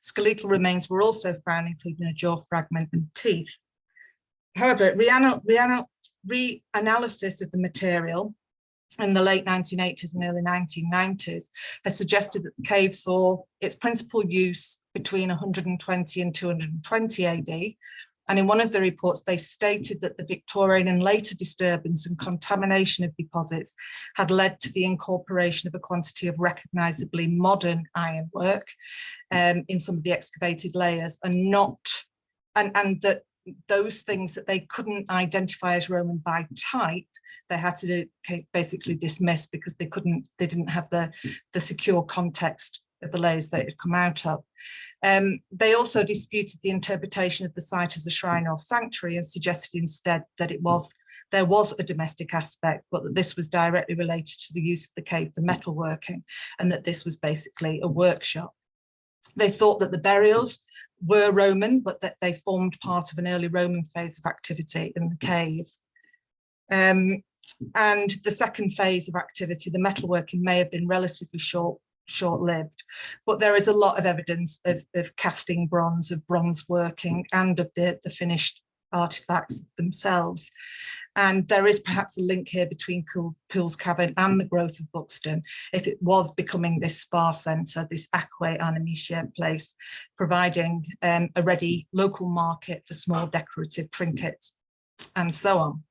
Skeletal remains were also found, including a jaw fragment and teeth. However, reanalysis of the material in the late 1980s and early 1990s has suggested that the cave saw its principal use between 120 and 220 AD. And in one of the reports, they stated that the Victorian and later disturbance and contamination of deposits had led to the incorporation of a quantity of recognisably modern ironwork in some of the excavated layers, and that those things that they couldn't identify as Roman by type, they had to basically dismiss because they didn't have the secure context of the layers that it had come out of. They also disputed the interpretation of the site as a shrine or sanctuary and suggested instead that there was a domestic aspect, but that this was directly related to the use of the cave for metalworking, and that this was basically a workshop. They thought that the burials were Roman, but that they formed part of an early Roman phase of activity in the cave. And the second phase of activity, the metalworking, may have been relatively short-lived, but there is a lot of evidence of casting bronze, of bronze working, and of the finished artifacts themselves. And there is perhaps a link here between Poole's Cavern and the growth of Buxton, if it was becoming this spa centre, this aquae animatia place, providing a ready local market for small decorative trinkets and so on.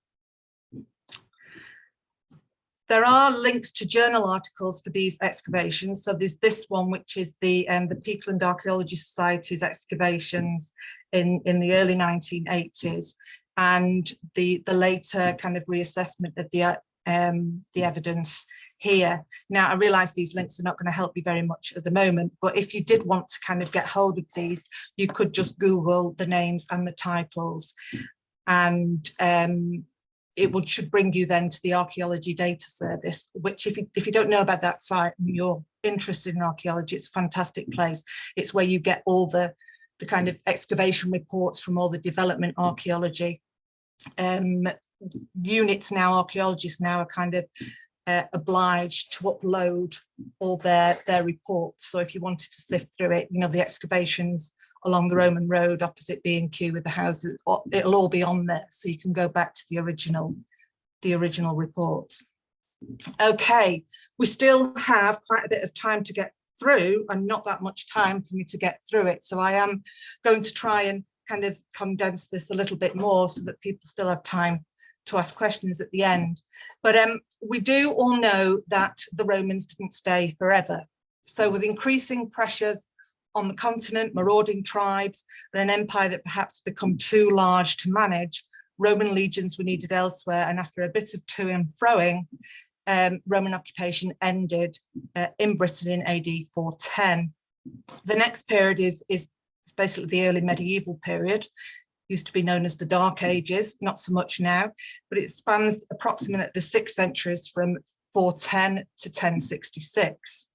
There are links to journal articles for these excavations. So there's this one, which is the Peakland Archaeology Society's excavations in the early 1980s, and the later kind of reassessment of the evidence here. Now, I realise these links are not going to help you very much at the moment, but if you did want to kind of get hold of these, you could just Google the names and the titles, and it should bring you then to the Archaeology Data Service, which if you don't know about that site and you're interested in archaeology, it's a fantastic place. It's where you get all the kind of excavation reports from all the development archaeology units now. Archaeologists now are kind of obliged to upload all their reports. So if you wanted to sift through it, you know, the excavations along the Roman road opposite B&Q with the houses, it'll all be on there, so you can go back to the original reports. Okay, we still have quite a bit of time to get through, and not that much time for me to get through it, so I am going to try and kind of condense this a little bit more so that people still have time to ask questions at the end. But we do all know that the Romans didn't stay forever. So with increasing pressures on the continent, marauding tribes, and an empire that perhaps become too large to manage, Roman legions were needed elsewhere, and after a bit of to and froing, Roman occupation ended in Britain in AD 410. The next period is basically the early medieval period. Used to be known as the Dark Ages, not so much now, but it spans approximately the 6 centuries from 410 to 1066.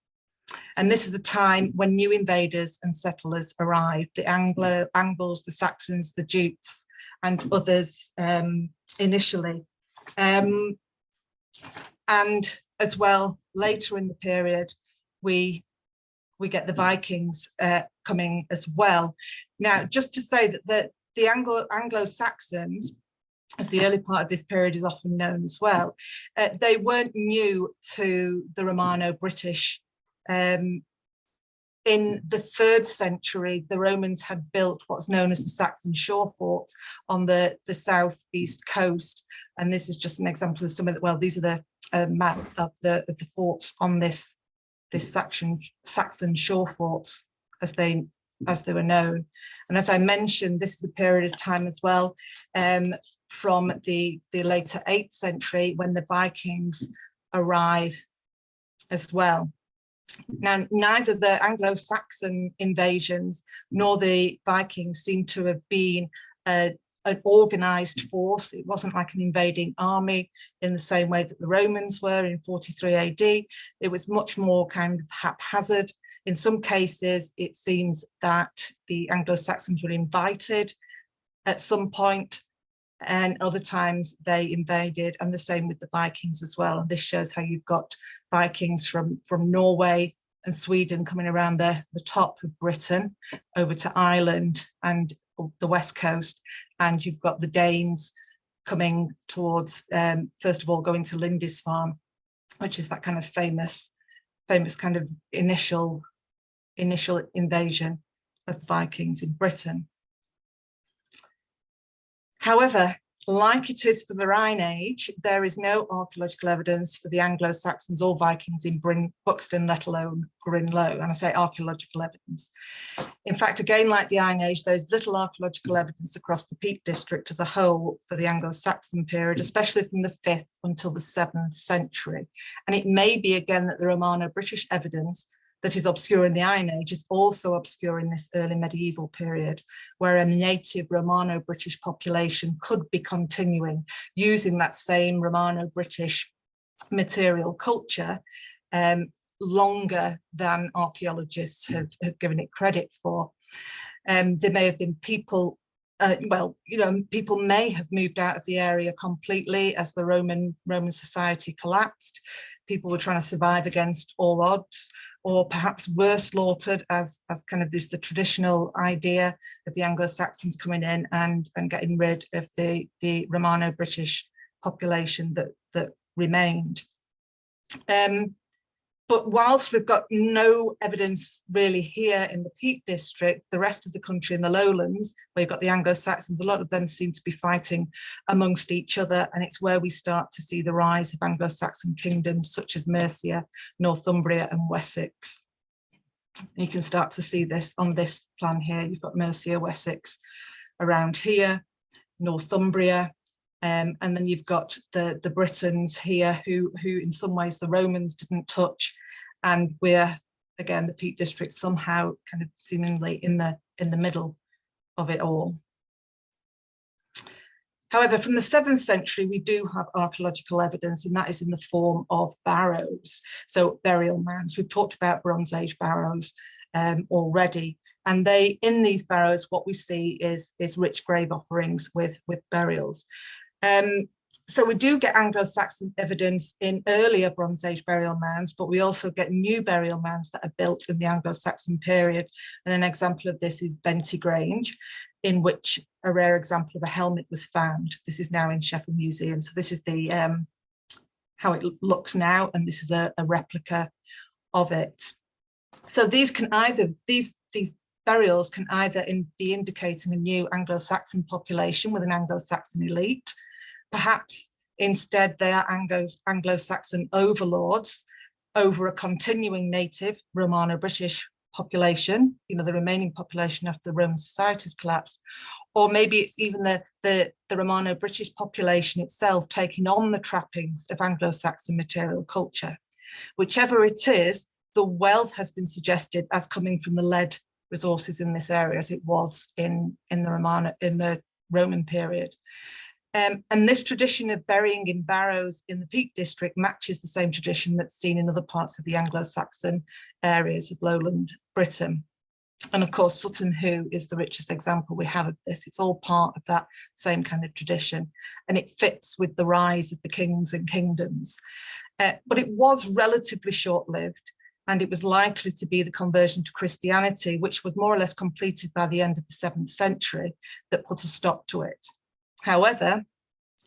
And this is a time when new invaders and settlers arrived, the Anglos, the Saxons, the Jutes, and others initially. And as well, later in the period, we get the Vikings coming as well. Now, just to say that the Anglo Saxons, as the early part of this period is often known as well, they weren't new to the Romano-British. In the 3rd century, the Romans had built what's known as the Saxon shore fort on the southeast coast, and this is just an example of some of the, well, these are the map of the forts on this Saxon shore forts as they were known. And as I mentioned, this is a period of time as well from the later 8th century when the Vikings arrive as well. Now, neither the Anglo-Saxon invasions nor the Vikings seem to have been an organised force. It wasn't like an invading army in the same way that the Romans were in 43 AD. It was much more kind of haphazard. In some cases, it seems that the Anglo-Saxons were invited at some point, and other times they invaded, and the same with the Vikings as well. And this shows how you've got Vikings from Norway and Sweden coming around the top of Britain over to Ireland and the west coast, and you've got the Danes coming towards, first of all, going to Lindisfarne, which is that kind of famous kind of initial invasion of the Vikings in Britain. However, like it is for the Iron Age, there is no archaeological evidence for the Anglo Saxons or Vikings in Buxton, let alone Greenlaw. And I say archaeological evidence. In fact, again, like the Iron Age, there's little archaeological evidence across the Peak District as a whole for the Anglo Saxon period, especially from the 5th until the 7th century. And it may be again that the Romano-British evidence that is obscure in the Iron Age is also obscure in this early medieval period, where a native Romano-British population could be continuing using that same Romano-British material culture longer than archaeologists have given it credit for. There may have been people, people may have moved out of the area completely as the Roman society collapsed. People were trying to survive against all odds, or perhaps were slaughtered as kind of the traditional idea of the Anglo-Saxons coming in and getting rid of the Romano-British population that remained. But whilst we've got no evidence really here in the Peak District, the rest of the country in the lowlands, where you've got the Anglo-Saxons, a lot of them seem to be fighting amongst each other. And it's where we start to see the rise of Anglo-Saxon kingdoms such as Mercia, Northumbria and Wessex. And you can start to see this on this plan here. You've got Mercia, Wessex around here, Northumbria. And then you've got the Britons here who in some ways the Romans didn't touch, and we're again the Peak District somehow kind of seemingly in the middle of it all. However, from the 7th century we do have archaeological evidence, and that is in the form of barrows, so burial mounds. We've talked about Bronze Age barrows already, and in these barrows what we see is rich grave offerings with burials. So we do get Anglo-Saxon evidence in earlier Bronze Age burial mounds, but we also get new burial mounds that are built in the Anglo-Saxon period. And an example of this is Benty Grange, in which a rare example of a helmet was found. This is now in Sheffield Museum. So this is the how it looks now, and this is a replica of it. So these can either these burials can either be indicating a new Anglo-Saxon population with an Anglo-Saxon elite. Perhaps instead they are Anglo-Saxon overlords over a continuing native Romano-British population, the remaining population after the Roman society's collapsed. Or maybe it's even the Romano-British population itself taking on the trappings of Anglo-Saxon material culture. Whichever it is, the wealth has been suggested as coming from the lead resources in this area, as it was in the Roman period. And this tradition of burying in barrows in the Peak District matches the same tradition that's seen in other parts of the Anglo-Saxon areas of lowland Britain. And of course, Sutton Hoo is the richest example we have of this. It's all part of that same kind of tradition, and it fits with the rise of the kings and kingdoms. But it was relatively short-lived, and it was likely to be the conversion to Christianity, which was more or less completed by the end of the 7th century, that put a stop to it. However,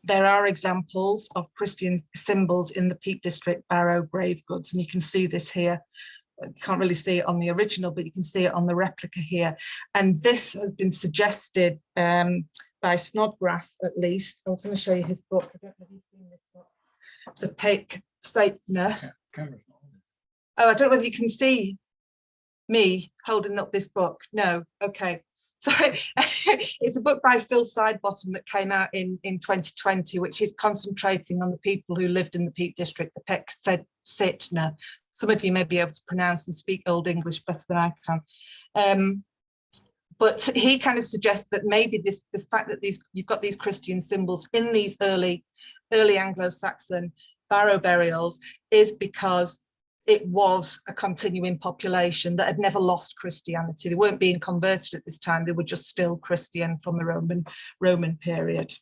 there are examples of Christian symbols in the Peak District barrow grave goods, and you can see this here. You can't really see it on the original, but you can see it on the replica here. And this has been suggested by Snodgrass, at least. I was going to show you his book. I don't know if you've seen this book. The Peak Satner. Oh, I don't know whether you can see me holding up this book. No, okay. Sorry, it's a book by Phil Sidebottom that came out in 2020, which is concentrating on the people who lived in the Peak District, the Peck Setna. Some of you may be able to pronounce and speak Old English better than I can. But he kind of suggests that maybe this fact that you've got these Christian symbols in these early Anglo-Saxon barrow burials is because it was a continuing population that had never lost Christianity. They weren't being converted at this time. They were just still Christian from the Roman period.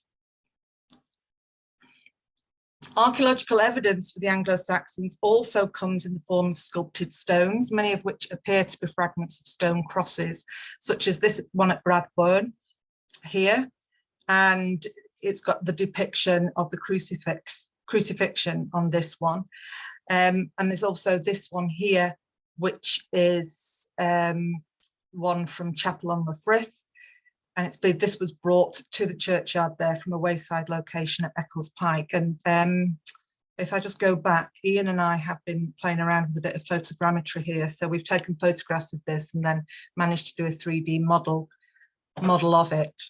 Archaeological evidence for the Anglo-Saxons also comes in the form of sculpted stones, many of which appear to be fragments of stone crosses, such as this one at Bradburn here. And it's got the depiction of the crucifixion on this one. And there's also this one here, which is one from Chapel on the Frith. and this was brought to the churchyard there from a wayside location at Eccles Pike. And if I just go back, Ian and I have been playing around with a bit of photogrammetry here. So we've taken photographs of this and then managed to do a 3D model of it.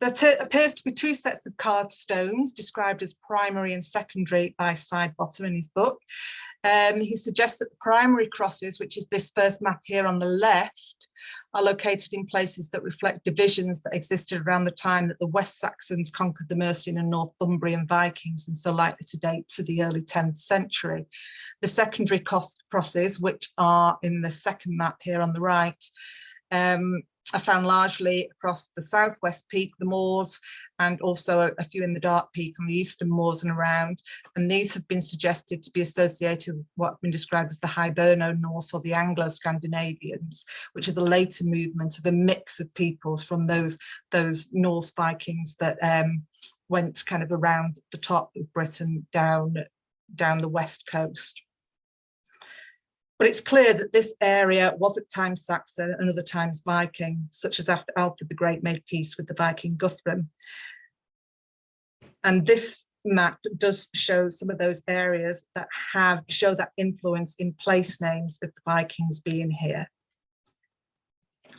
There appears to be two sets of carved stones described as primary and secondary by Sidebottom in his book. He suggests that the primary crosses, which is this first map here on the left, are located in places that reflect divisions that existed around the time that the West Saxons conquered the Mercian and Northumbrian Vikings, and so likely to date to the early 10th century. The secondary crosses, which are in the second map here on the right, are found largely across the southwest peak, the moors, and also a few in the dark peak on the eastern moors and around. And these have been suggested to be associated with what have been described as the Hiberno-Norse or the Anglo-Scandinavians, which is a later movement of a mix of peoples from those Norse Vikings that went kind of around the top of Britain down the west coast. But it's clear that this area was at times Saxon and other times Viking, such as after Alfred the Great made peace with the Viking Guthrum. And this map does show some of those areas that show that influence in place names of the Vikings being here.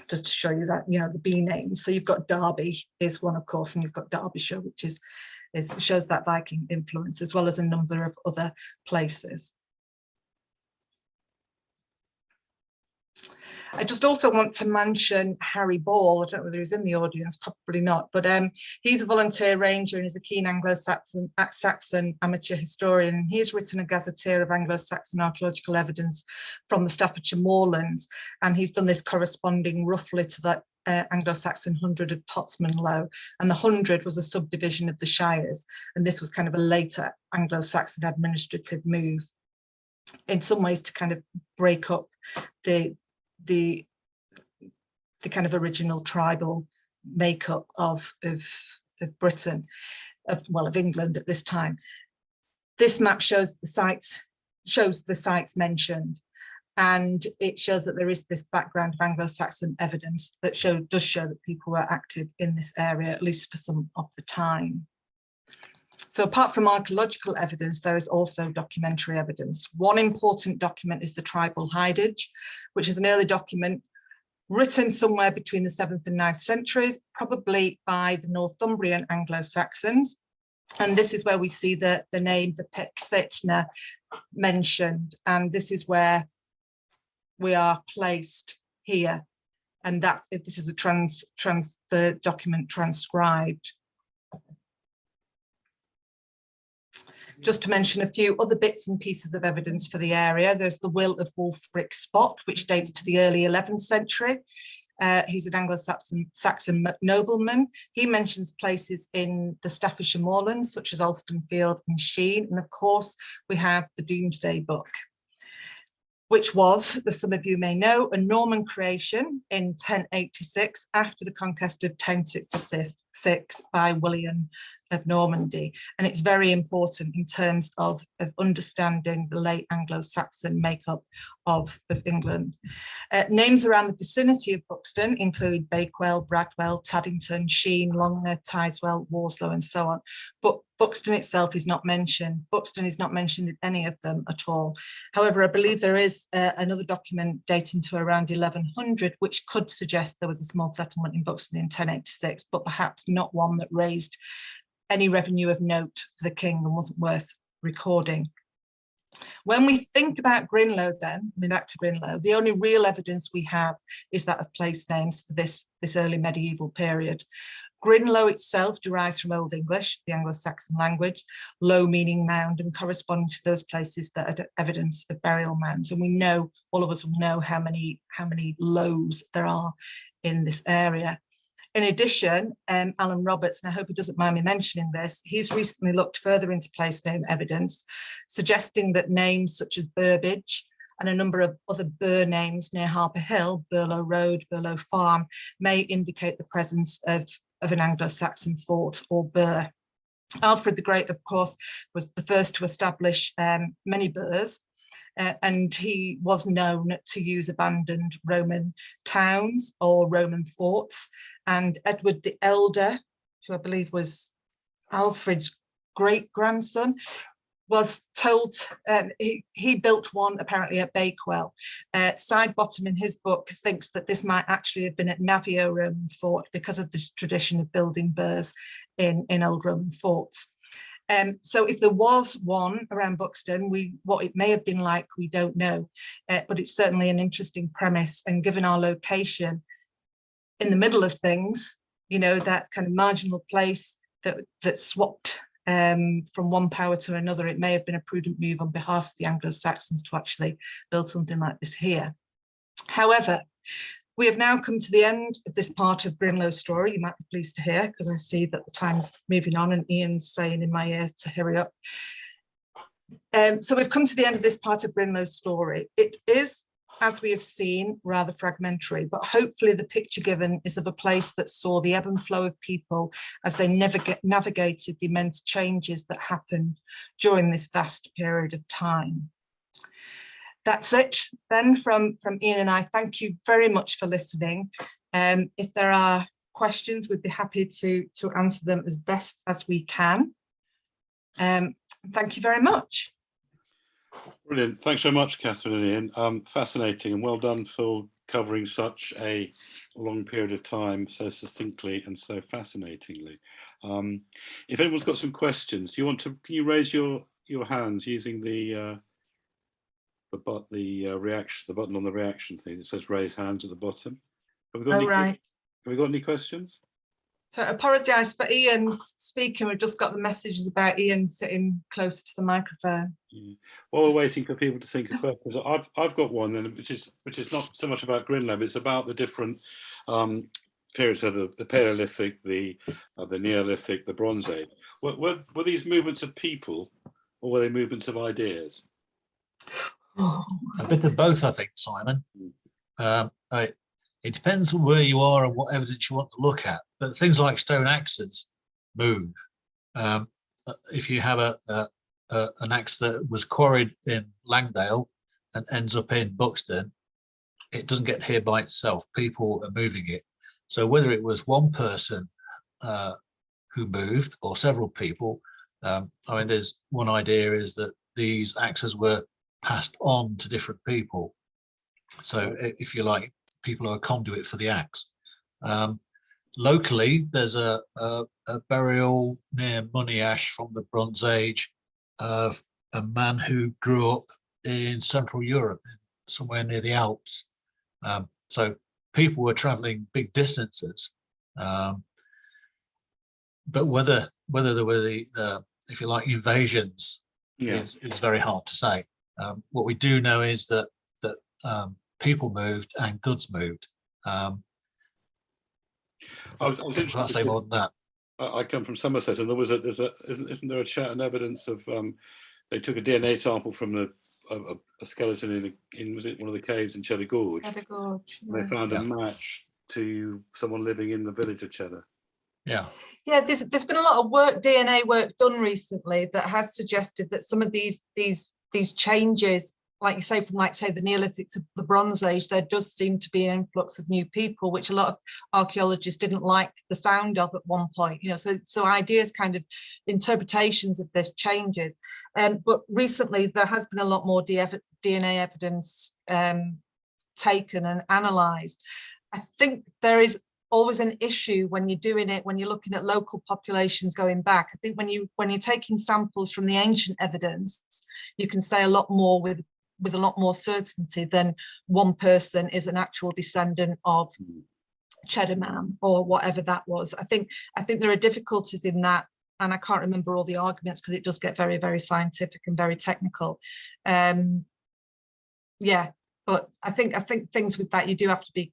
Just to show you that, the B names. So you've got Derby is one, of course, and you've got Derbyshire, which shows that Viking influence, as well as a number of other places. I just also want to mention Harry Ball. I don't know whether he's in the audience, probably not, but he's a volunteer ranger and he's a keen Anglo-Saxon amateur historian. And he's written a gazetteer of Anglo-Saxon archaeological evidence from the Staffordshire moorlands, and he's done this corresponding roughly to that Anglo-Saxon 100 of Totsmanlow, and the 100 was a subdivision of the shires, and this was kind of a later Anglo-Saxon administrative move, in some ways to kind of break up the kind of original tribal makeup of Britain, of England at this time. This map shows the sites mentioned, and it shows that there is this background of Anglo-Saxon evidence that does show that people were active in this area, at least for some of the time. So apart from archaeological evidence, there is also documentary evidence. One important document is the tribal hidage, which is an early document written somewhere between the 7th and 9th centuries, probably by the Northumbrian Anglo-Saxons. And this is where we see the name, the Pexitna, mentioned. And this is where we are placed here. And that this is the document transcribed. Just to mention a few other bits and pieces of evidence for the area, there's the will of Wulfric Spot, which dates to the early 11th century. He's an Anglo-Saxon nobleman. He mentions places in the Staffordshire moorlands, such as Alstonfield and Sheen. And of course, we have the Domesday Book, which was, as some of you may know, a Norman creation in 1086 after the conquest of 1066 by William of Normandy. And it's very important in terms of understanding the late Anglo-Saxon makeup of England. Names around the vicinity of Buxton include Bakewell, Bradwell, Taddington, Sheen, Longner, Tideswell, Worslow, and so on. But Buxton itself is not mentioned. Buxton is not mentioned in any of them at all. However, I believe there is another document dating to around 1100, which could suggest there was a small settlement in Buxton in 1086, but perhaps not one that raised any revenue of note for the king and wasn't worth recording. When we think about Greenlaw then, coming back to Greenlaw, the only real evidence we have is that of place names for this early medieval period. Greenlaw itself derives from Old English, the Anglo-Saxon language, low meaning mound, and corresponding to those places that are evidence of burial mounds. And we know, all of us will know how many lows there are in this area. In addition, Alan Roberts, and I hope he doesn't mind me mentioning this, he's recently looked further into place name evidence, suggesting that names such as Burbage and a number of other burr names near Harper Hill, Burlow Road, Burlow Farm, may indicate the presence of an Anglo-Saxon fort or burr. Alfred the Great, of course, was the first to establish many burrs, and he was known to use abandoned Roman towns or Roman forts. And Edward the Elder, who I believe was Alfred's great-grandson, was told he built one apparently at Bakewell. Sidebottom in his book thinks that this might actually have been at Navio Roman fort because of this tradition of building burhs in old Roman forts. So if there was one around Buxton, what it may have been like, we don't know, but it's certainly an interesting premise. And given our location in the middle of things, you know, that kind of marginal place that swapped from one power to another, it may have been a prudent move on behalf of the Anglo Saxons to actually build something like this here. However, we have now come to the end of this part of Greenlaw's story. You might be pleased to hear, because I see that the time's moving on and Ian's saying in my ear to hurry up. So we've come to the end of this part of Greenlaw's story. It is, as we have seen, rather fragmentary, but hopefully the picture given is of a place that saw the ebb and flow of people as they navigated the immense changes that happened during this vast period of time. That's it then from Ian and I. Thank you very much for listening. If there are questions, we'd be happy to answer them as best as we can. Thank you very much. Brilliant. Thanks very much, Catherine and Ian. Fascinating, and well done for covering such a long period of time so succinctly and so fascinatingly. If anyone's got some questions, do you want to, can you raise your hands using the reaction, the button on the reaction thing that says raise hands at the bottom? Have we got any questions? So I apologise for Ian's speaking. We've just got the messages about Ian sitting close to the microphone. Yeah. While we're waiting for people to think of questions, I've got one, then, which is not so much about Greenlaw, but it's about the different periods of the Paleolithic, the Neolithic, the Bronze Age. Were these movements of people, or were they movements of ideas? A bit of both, I think, Simon. It depends on where you are and what evidence you want to look at. But things like stone axes move. If you have an axe that was quarried in Langdale and ends up in Buxton, it doesn't get here by itself. People are moving it. So whether it was one person who moved or several people, I mean, there's one idea is that these axes were passed on to different people. So if you like, people are a conduit for the axe. Locally, there's a burial near Monash from the Bronze Age of a man who grew up in Central Europe, somewhere near the Alps. So people were traveling big distances. But whether there were the if you like, invasions is very hard to say. What we do know is that people moved and goods moved. I was interested. Can't say more than that. I come from Somerset, and isn't there an evidence of they took a DNA sample from a skeleton in was it one of the caves in Cheddar Gorge? Cheddar Gorge. Yeah. And they found a match to someone living in the village of Cheddar. Yeah. Yeah, there's been a lot of DNA work done recently that has suggested that some of these changes, like you say, from the Neolithic to the Bronze Age, there does seem to be an influx of new people, which a lot of archaeologists didn't like the sound of at one point. You know, so ideas, kind of interpretations of this changes. But recently there has been a lot more DNA evidence taken and analysed. I think there is always an issue when you're doing it, when you're looking at local populations going back. I think when you're taking samples from the ancient evidence, you can say a lot more with a lot more certainty than one person is an actual descendant of Cheddar Man or whatever that was. I think there are difficulties in that, and I can't remember all the arguments because it does get very, very scientific and very technical. Yeah, but I think things with that you do have to be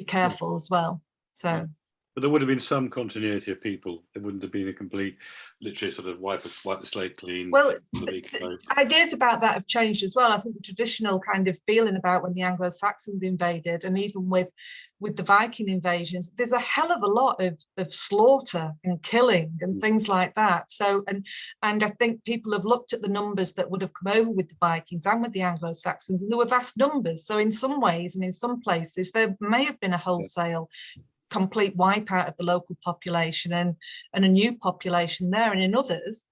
careful as well. So But there would have been some continuity of people. It wouldn't have been a complete, literally sort of wipe the slate clean. Well, ideas about that have changed as well. I think the traditional kind of feeling about when the Anglo Saxons invaded, and even with the Viking invasions, there's a hell of a lot of slaughter and killing and things like that. So, and I think people have looked at the numbers that would have come over with the Vikings and with the Anglo Saxons, and there were vast numbers. So in some ways and in some places, there may have been a wholesale complete wipeout of the local population and a new population there, and in others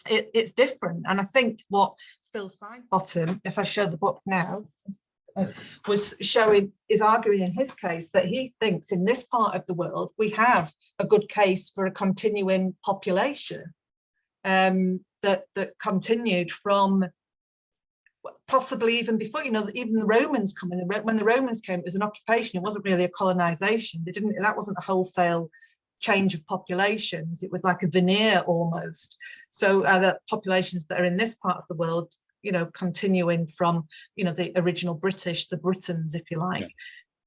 it's different. And I think what Phil Sidebottom, if I show the book now, is arguing in his case that he thinks in this part of the world we have a good case for a continuing population that continued from possibly even before, you know, even the Romans coming. When the Romans came, it was an occupation. It wasn't really a colonization. That wasn't a wholesale change of populations. It was like a veneer almost. So the populations that are in this part of the world, you know, continuing from, you know, the original British, the Britons, if you like,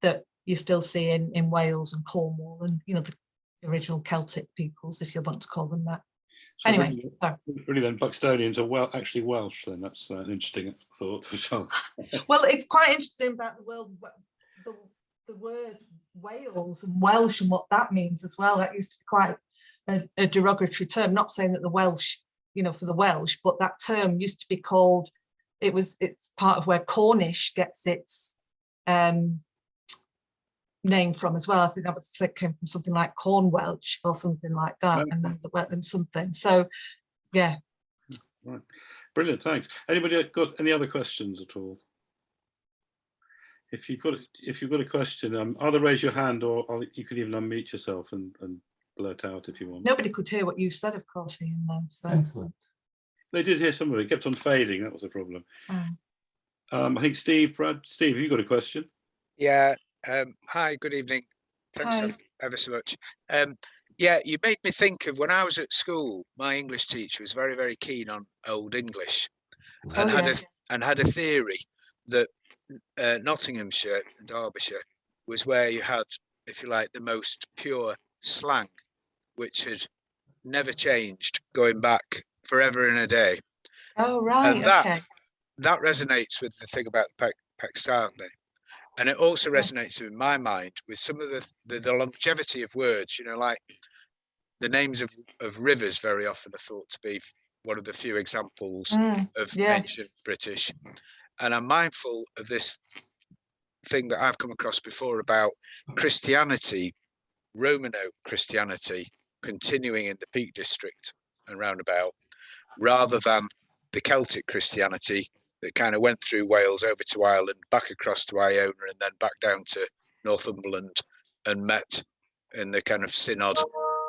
that you still see in Wales and Cornwall, and, you know, the original Celtic peoples, if you want to call them that. So anyway, really then Buxtonians are actually Welsh, then that's an interesting thought for sure. Well, it's quite interesting about the word Wales and Welsh and what that means as well. That used to be quite a derogatory term, not saying that the Welsh, you know, for the Welsh, but that term used to be called, it's part of where Cornish gets its name from as well. I think that came from something like Corn Welsh or something like that, and then and something. So, yeah. Right. Brilliant. Thanks. Anybody got any other questions at all? If you've got a question, either raise your hand or you can even unmute yourself and blurt out if you want. Nobody could hear what you said, of course, Ian, though. So. Excellent. They did hear some of it. It kept on fading. That was a problem. I think Steve, have you got a question? Yeah. Hi, good evening. Thanks ever so much. Yeah, you made me think of when I was at school, my English teacher was very, very keen on Old English, and had a theory that Nottinghamshire and Derbyshire was where you had, if you like, the most pure slang, which had never changed, going back forever and a day. Oh, right. And that resonates with the thing about the Peck Sound. And it also resonates in my mind with some of the longevity of words, you know, like the names of rivers very often are thought to be one of the few examples of ancient British. And I'm mindful of this thing that I've come across before about Christianity, Romano Christianity, continuing in the Peak District and roundabout, rather than the Celtic Christianity that kind of went through Wales over to Ireland, back across to Iona, and then back down to Northumberland and met in the kind of synod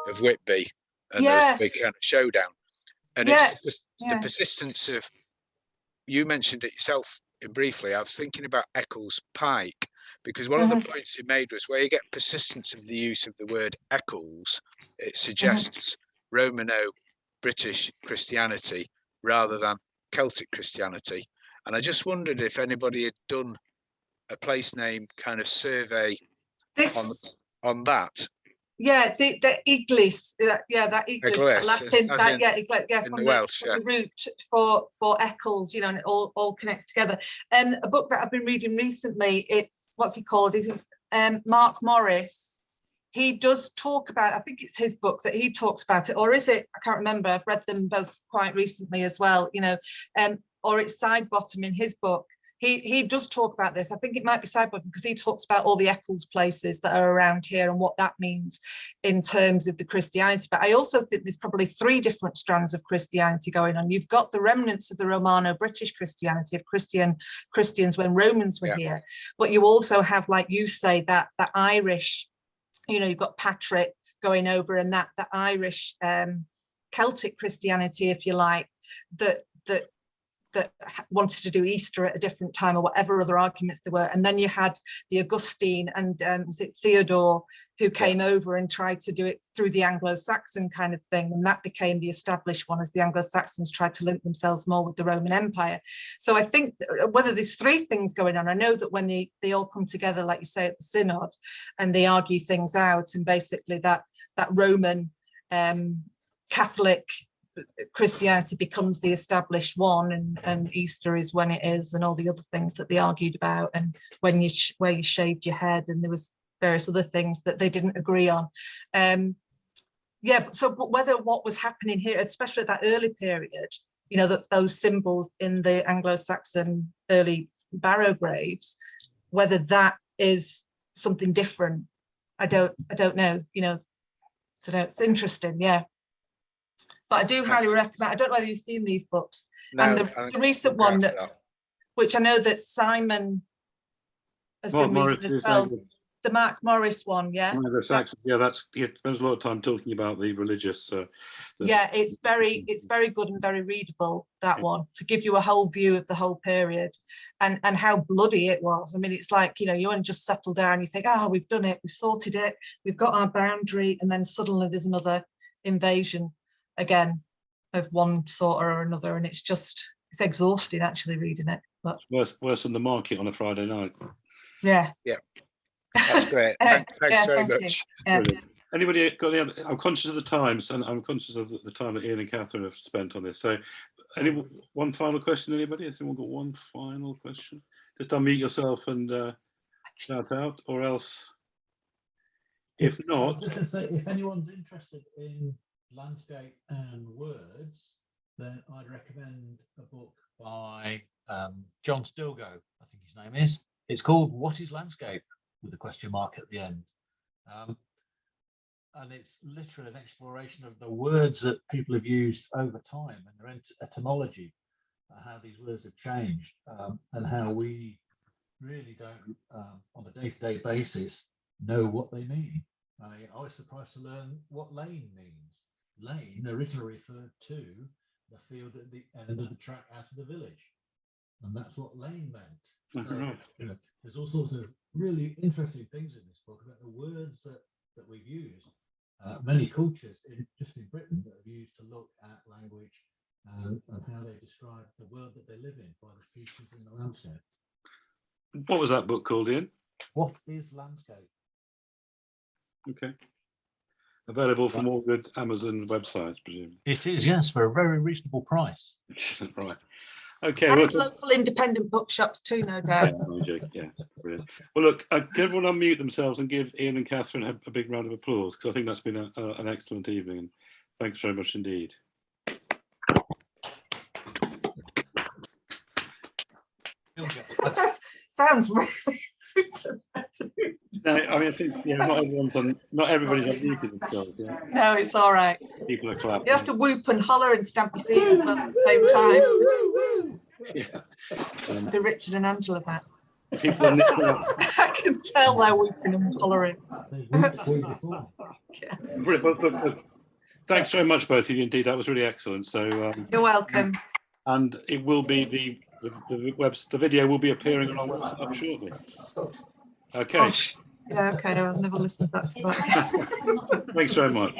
of Whitby, and there's a big kind of showdown. And it's just the persistence of, you mentioned it yourself briefly, I was thinking about Eccles Pike, because one of the points he made was where you get persistence of the use of the word Eccles, it suggests Romano British Christianity rather than Celtic Christianity. And I just wondered if anybody had done a place name kind of survey on that. Yeah, the Iglis, that Iglis, Latin, from the Welsh, the root for Eccles, you know, and it all connects together. And a book that I've been reading recently, it's what's he called? Mark Morris. He does talk about, I think it's his book that he talks about it, or is it? I can't remember. I've read them both quite recently as well, you know, or it's Sidebottom in his book. He does talk about this. I think it might be Sidebottom because he talks about all the Eccles places that are around here and what that means in terms of the Christianity. But I also think there's probably 3 different strands of Christianity going on. You've got the remnants of the Romano-British Christianity, of Christians when Romans were here. But you also have, like you say, that Irish, you know, you've got Patrick going over, and that Irish Celtic Christianity, if you like, that wanted to do Easter at a different time, or whatever other arguments there were. And then you had the Augustine and was it Theodore, who came over and tried to do it through the Anglo-Saxon kind of thing, and that became the established one as the Anglo-Saxons tried to link themselves more with the Roman Empire. So I think whether there's three things going on, I know that when they all come together, like you say, at the synod, and they argue things out, and basically that Roman Catholic Christianity becomes the established one, and Easter is when it is, and all the other things that they argued about, and where you shaved your head, and there was various other things that they didn't agree on. But whether what was happening here, especially at that early period, you know, that those symbols in the Anglo-Saxon early barrow graves, whether that is something different, I don't know, you know. So it's interesting, yeah. But I do highly recommend. I don't know whether you've seen these books. No, and the recent one which I know that Simon has been reading as well, the Mark Morris one, yeah. Anglo Saxons, yeah, he spends a lot of time talking about the religious. Yeah, it's very good and very readable, that one, to give you a whole view of the whole period and how bloody it was. I mean, it's like, you know, you want to just settle down, you think, oh, we've done it, we've sorted it, we've got our boundary, and then suddenly there's another invasion again of one sort or another, and it's exhausting actually reading it. But worse than the market on a Friday night. Yeah. That's great. Thanks very much. Yeah. Anybody got any other? I'm conscious of the times, and I'm conscious of the time that Ian and Catherine have spent on this. So, one final question? Anybody? Has anyone got one final question? Just unmute yourself and shout out, or else, if not, if anyone's interested in landscape and words, then I'd recommend a book by John Stilgo, I think his name is. It's called What is Landscape? With a question mark at the end. And it's literally an exploration of the words that people have used over time and their etymology, how these words have changed, and how we really don't, on a day-to-day basis, know what they mean. I was surprised to learn what lane means. Lane originally referred to the field at the end of the track out of the village, and that's what lane meant. So, you know, there's all sorts of really interesting things in this book about the words that we've used. Many cultures just in Britain that have used to look at language and how they describe the world that they live in by the features in the landscape. What was that book called, Ian? What is Landscape? Okay. Available from all good Amazon websites, presumably. It is, yes, for a very reasonable price. Right. Okay. And local independent bookshops too, no doubt. Yeah, brilliant. Well, look, can everyone unmute themselves and give Ian and Catherine a big round of applause, because I think that's been an excellent evening, and thanks very much indeed. Sounds really No, I mean, I think not everybody's unmuted themselves. Yeah? No, it's all right. People are clapping. You have to whoop and holler and stamp your feet as well at the same time. Yeah. The Richard and Angela that. People are I can tell they're whooping and hollering. Brilliant. Well, thanks very much, both of you. Indeed, that was really excellent. So you're welcome. And it will be the video will be appearing on our website shortly. Okay. Gosh. Yeah, okay, I'll never listen back to that. Thanks very much.